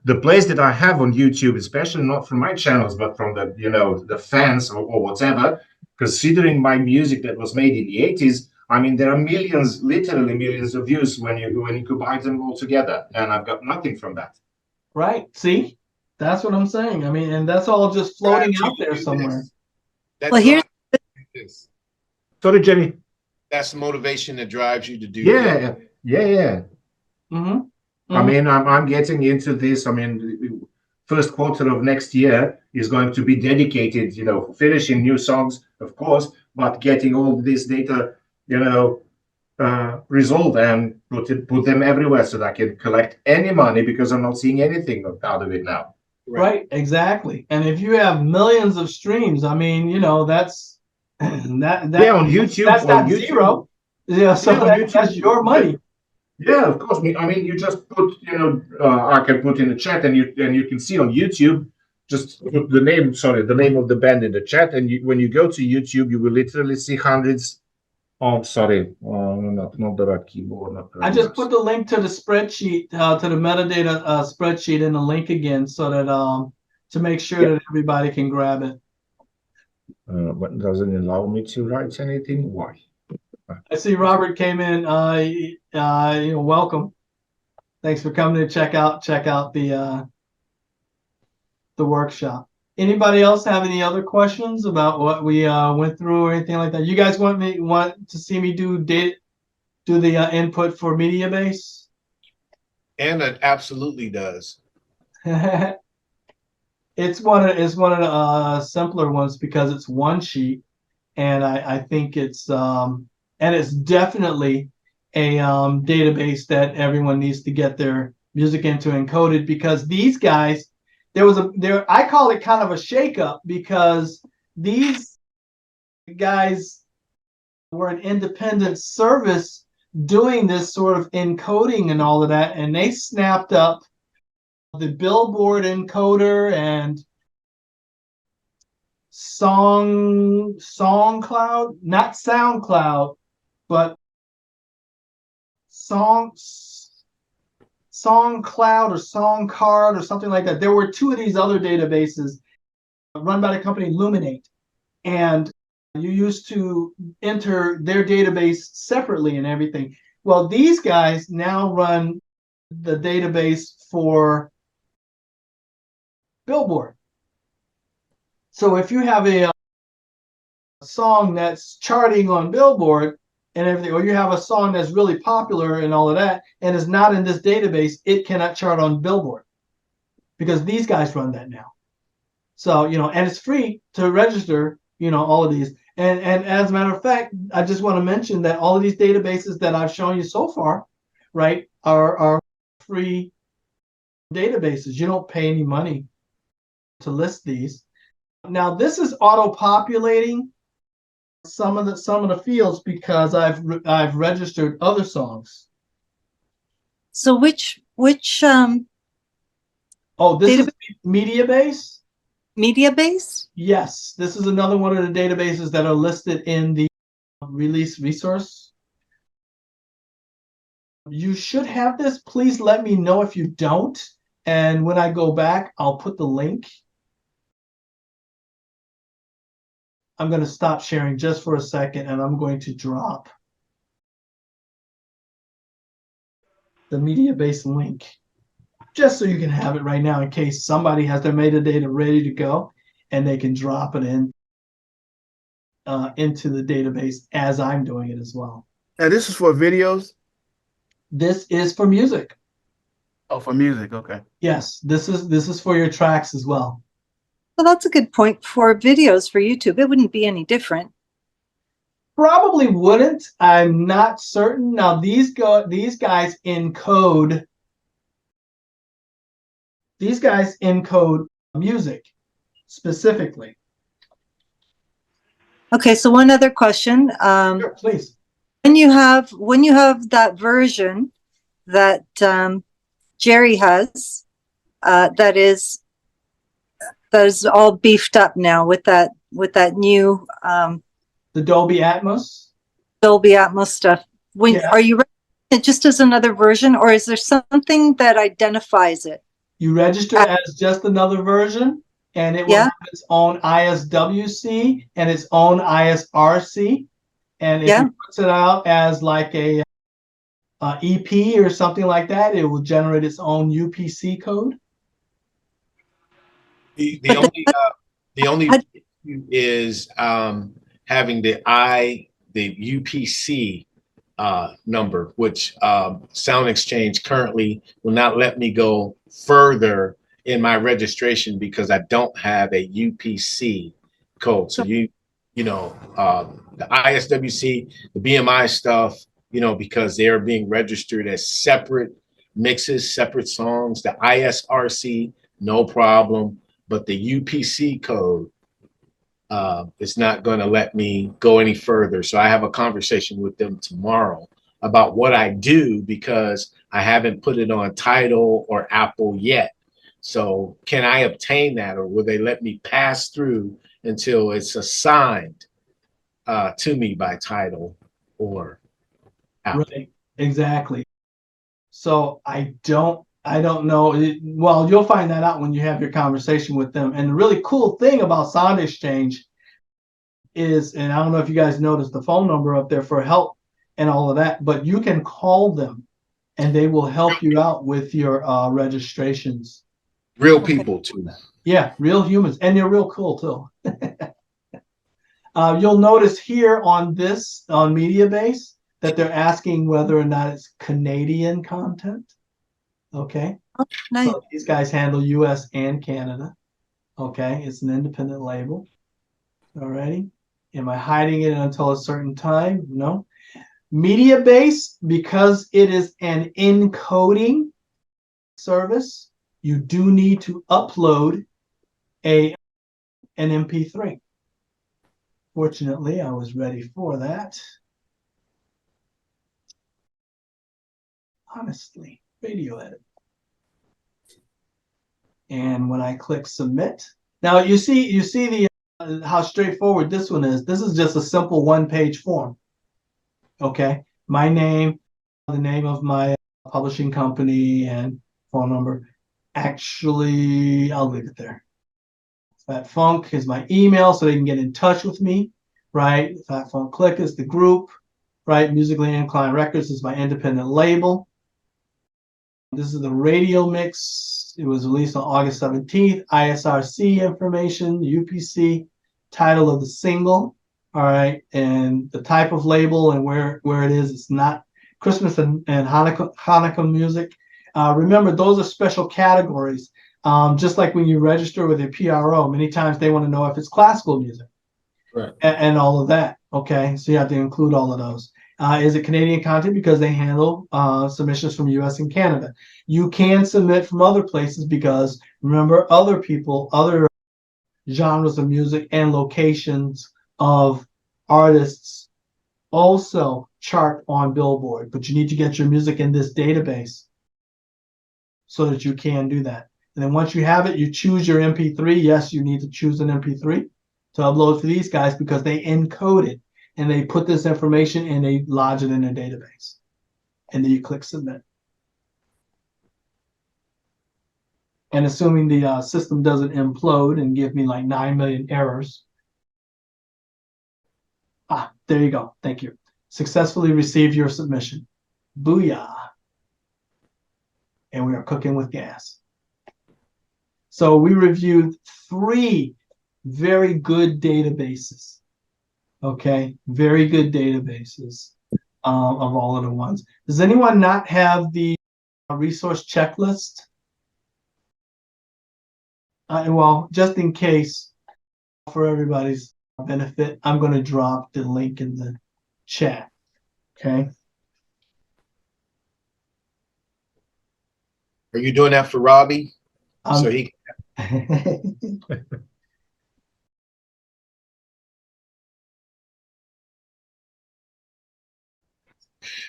the plays that I have on YouTube, especially not from my channels, but from the fans or whatever, considering my music that was made in the 80s, I mean, there are millions, literally millions of views when you combine them all together, and I've got nothing from that. Right. See? That's what I'm saying. I mean, and that's all just floating out there somewhere. That's Well, here's this. Sorry, Jenny. That's the motivation that drives you to do Yeah, yeah. Mm-hmm. I mean, I'm getting into this. I mean, first quarter of next year is going to be dedicated, finishing new songs, of course, but getting all this data, resolved and put them everywhere so that I can collect any money, because I'm not seeing anything out of it now. Right, exactly. And if you have millions of streams, I mean, that's that Yeah, on YouTube, that's not zero. Yeah, so on YouTube, that's your money. Yeah, of course. I mean, you just put, I can put in the chat, and you can see on YouTube. Just put the name of the band in the chat, and when you go to YouTube, you will literally see hundreds. Oh, sorry, not the right keyboard. Not the right I just mouse. put the link to the spreadsheet, to the metadata spreadsheet in the link again, so that to make sure that everybody can grab it. But doesn't allow me to write anything. Why? I see Robert came in. Welcome. Thanks for coming to check out the workshop. Anybody else have any other questions about what we went through or anything like that? You guys want to see me do the input for Mediabase? And it absolutely does. It's one of the simpler ones, because it's one sheet, and I think it's definitely a database that everyone needs to get their music into encoded, because these guys, I call it kind of a shakeup, because these guys were an independent service doing this sort of encoding and all of that, and they snapped up the Billboard encoder and SongCloud, not SoundCloud, but SongCloud or SongCard or something like that. There were two of these other databases run by the company Luminate, and you used to enter their database separately and everything. Well, these guys now run the database for Billboard. So if you have a song that's charting on Billboard and everything, or you have a song that's really popular and all of that, and is not in this database, it cannot chart on Billboard, because these guys run that now. So, and it's free to register, all of these. And as a matter of fact, I just want to mention that all of these databases that I've shown you so far, right, are free databases. You don't pay any money to list these. Now, this is auto-populating some of the fields, because I've registered other songs. So which Oh, this is Mediabase? Mediabase? Yes, this is another one of the databases that are listed in the release resource. You should have this. Please let me know if you don't, And when I go back, I'll put the link. I'm going to stop sharing just for a second, and I'm going to drop the media-based link just so you can have it right now in case somebody has their metadata ready to go and they can drop it in into the database as I'm doing it as well. Now this is for videos? This is for music. Oh, for music, okay. Yes, this is for your tracks as well. Well, that's a good point. For videos for YouTube, it wouldn't be any different. Probably wouldn't. I'm not certain. Now these guys encode. These guys encode music specifically. Okay, so one other question. Sure, please. When you have that version that Jerry has, that is all beefed up now with that new The Dolby Atmos. Dolby Atmos stuff. Are you running it just as another version, or is there something that identifies it? You register as just another version, and it will have its own ISWC and its own ISRC. And if it puts it out as like a EP or something like that, it will generate its own UPC code. The only issue is having the UPC number, which Sound Exchange currently will not let me go further in my registration because I don't have a UPC code. So the ISWC, the BMI stuff, because they are being registered as separate mixes, separate songs. The ISRC, no problem, but the UPC code is not going to let me go any further. So I have a conversation with them tomorrow about what I do because I haven't put it on Tidal or Apple yet. So can I obtain that, or will they let me pass through until it's assigned to me by Tidal or Apple? Right, exactly. So I don't know. Well, you'll find that out when you have your conversation with them. And the really cool thing about Sound Exchange is, and I don't know if you guys noticed the phone number up there for help and all of that, but you can call them and they will help you out with your registrations. Real people too. Yeah, real humans, and they're real cool too. You'll notice here on Mediabase that they're asking whether or not it's Canadian content. Okay. Oh, nice. So these guys handle US and Canada. Okay, it's an independent label. Alrighty. Am I hiding it until a certain time? No. Mediabase, because it is an encoding service, you do need to upload an MP3. Fortunately, I was ready for that. Honestly, radio edit. And when I click submit, now you see the how straightforward this one is. This is just a simple one-page form. Okay, my name, the name of my publishing company, and phone number. Actually, I'll leave it there. Fat Funk is my email, so they can get in touch with me, right? Fat Funk Click is the group, right? Musically Inclined Records is my independent label. This is the radio mix. It was released on August 17th. ISRC information, UPC, title of the single, all right, and the type of label and where it is. It's not Christmas and Hanukkah music. Remember, those are special categories. Just like when you register with a PRO, many times they want to know if it's classical music, right, and all of that. Okay, so you have to include all of those. Is it Canadian content? Because they handle submissions from US and Canada. You can submit from other places because, remember, other genres of music and locations of artists also chart on Billboard, but you need to get your music in this database so that you can do that. And then once you have it, you choose your MP3. Yes, you need to choose an MP3 to upload to these guys because they encode it and they put this information and they lodge it in their database. And then you click submit. and assuming the system doesn't implode and give me like 9 million errors. There you go. Thank you. Successfully received your submission. Booyah. And we are cooking with gas. So we reviewed 3 very good databases. Okay, very good databases of all of the ones. Does anyone not have the resource checklist? Well, just in case, for everybody's benefit, I'm going to drop the link in the chat. Okay. Are you doing that for Robbie? So he.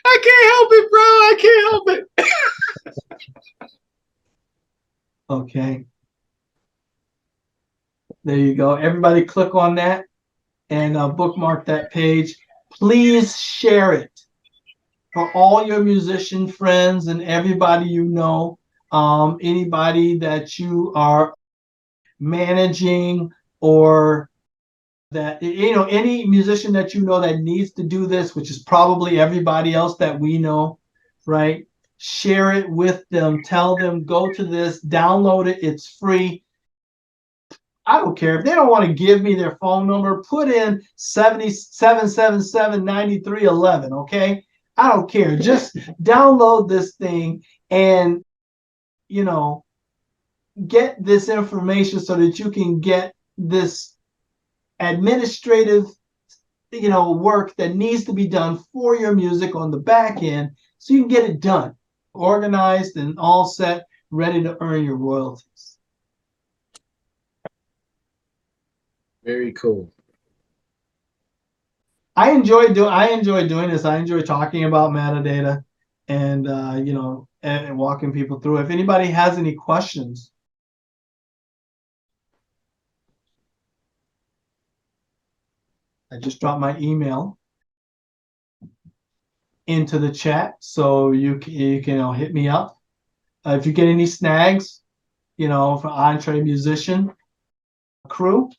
I can't help it, bro. I can't help it. Okay. There you go. Everybody click on that and bookmark that page. Please share it for all your musician friends and everybody you know, anybody that you are managing, or that, you know, any musician that you know that needs to do this, which is probably everybody else that we know, right? Share it with them. Tell them, go to this, download it. It's free. I don't care if they don't want to give me their phone number. Put in 7777-9311. Okay, I don't care. Just download this thing and, you know, get this information so that you can get this administrative, you know, work that needs to be done for your music on the back end, so you can get it done, organized and all set, ready to earn your royalties. Very cool. I enjoy doing this. I enjoy talking about metadata and you know, and walking people through. If anybody has any questions, I just dropped my email into the chat, so you can hit me up if you get any snags, you know, for EntreMusician crew.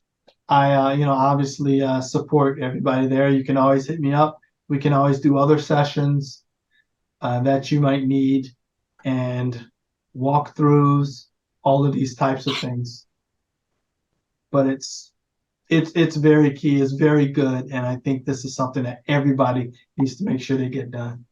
I you know, obviously support everybody there. You can always hit me up. We can always do other sessions that you might need, and walkthroughs, all of these types of things. But it's very key. It's very good, and I think this is something that everybody needs to make sure they get done.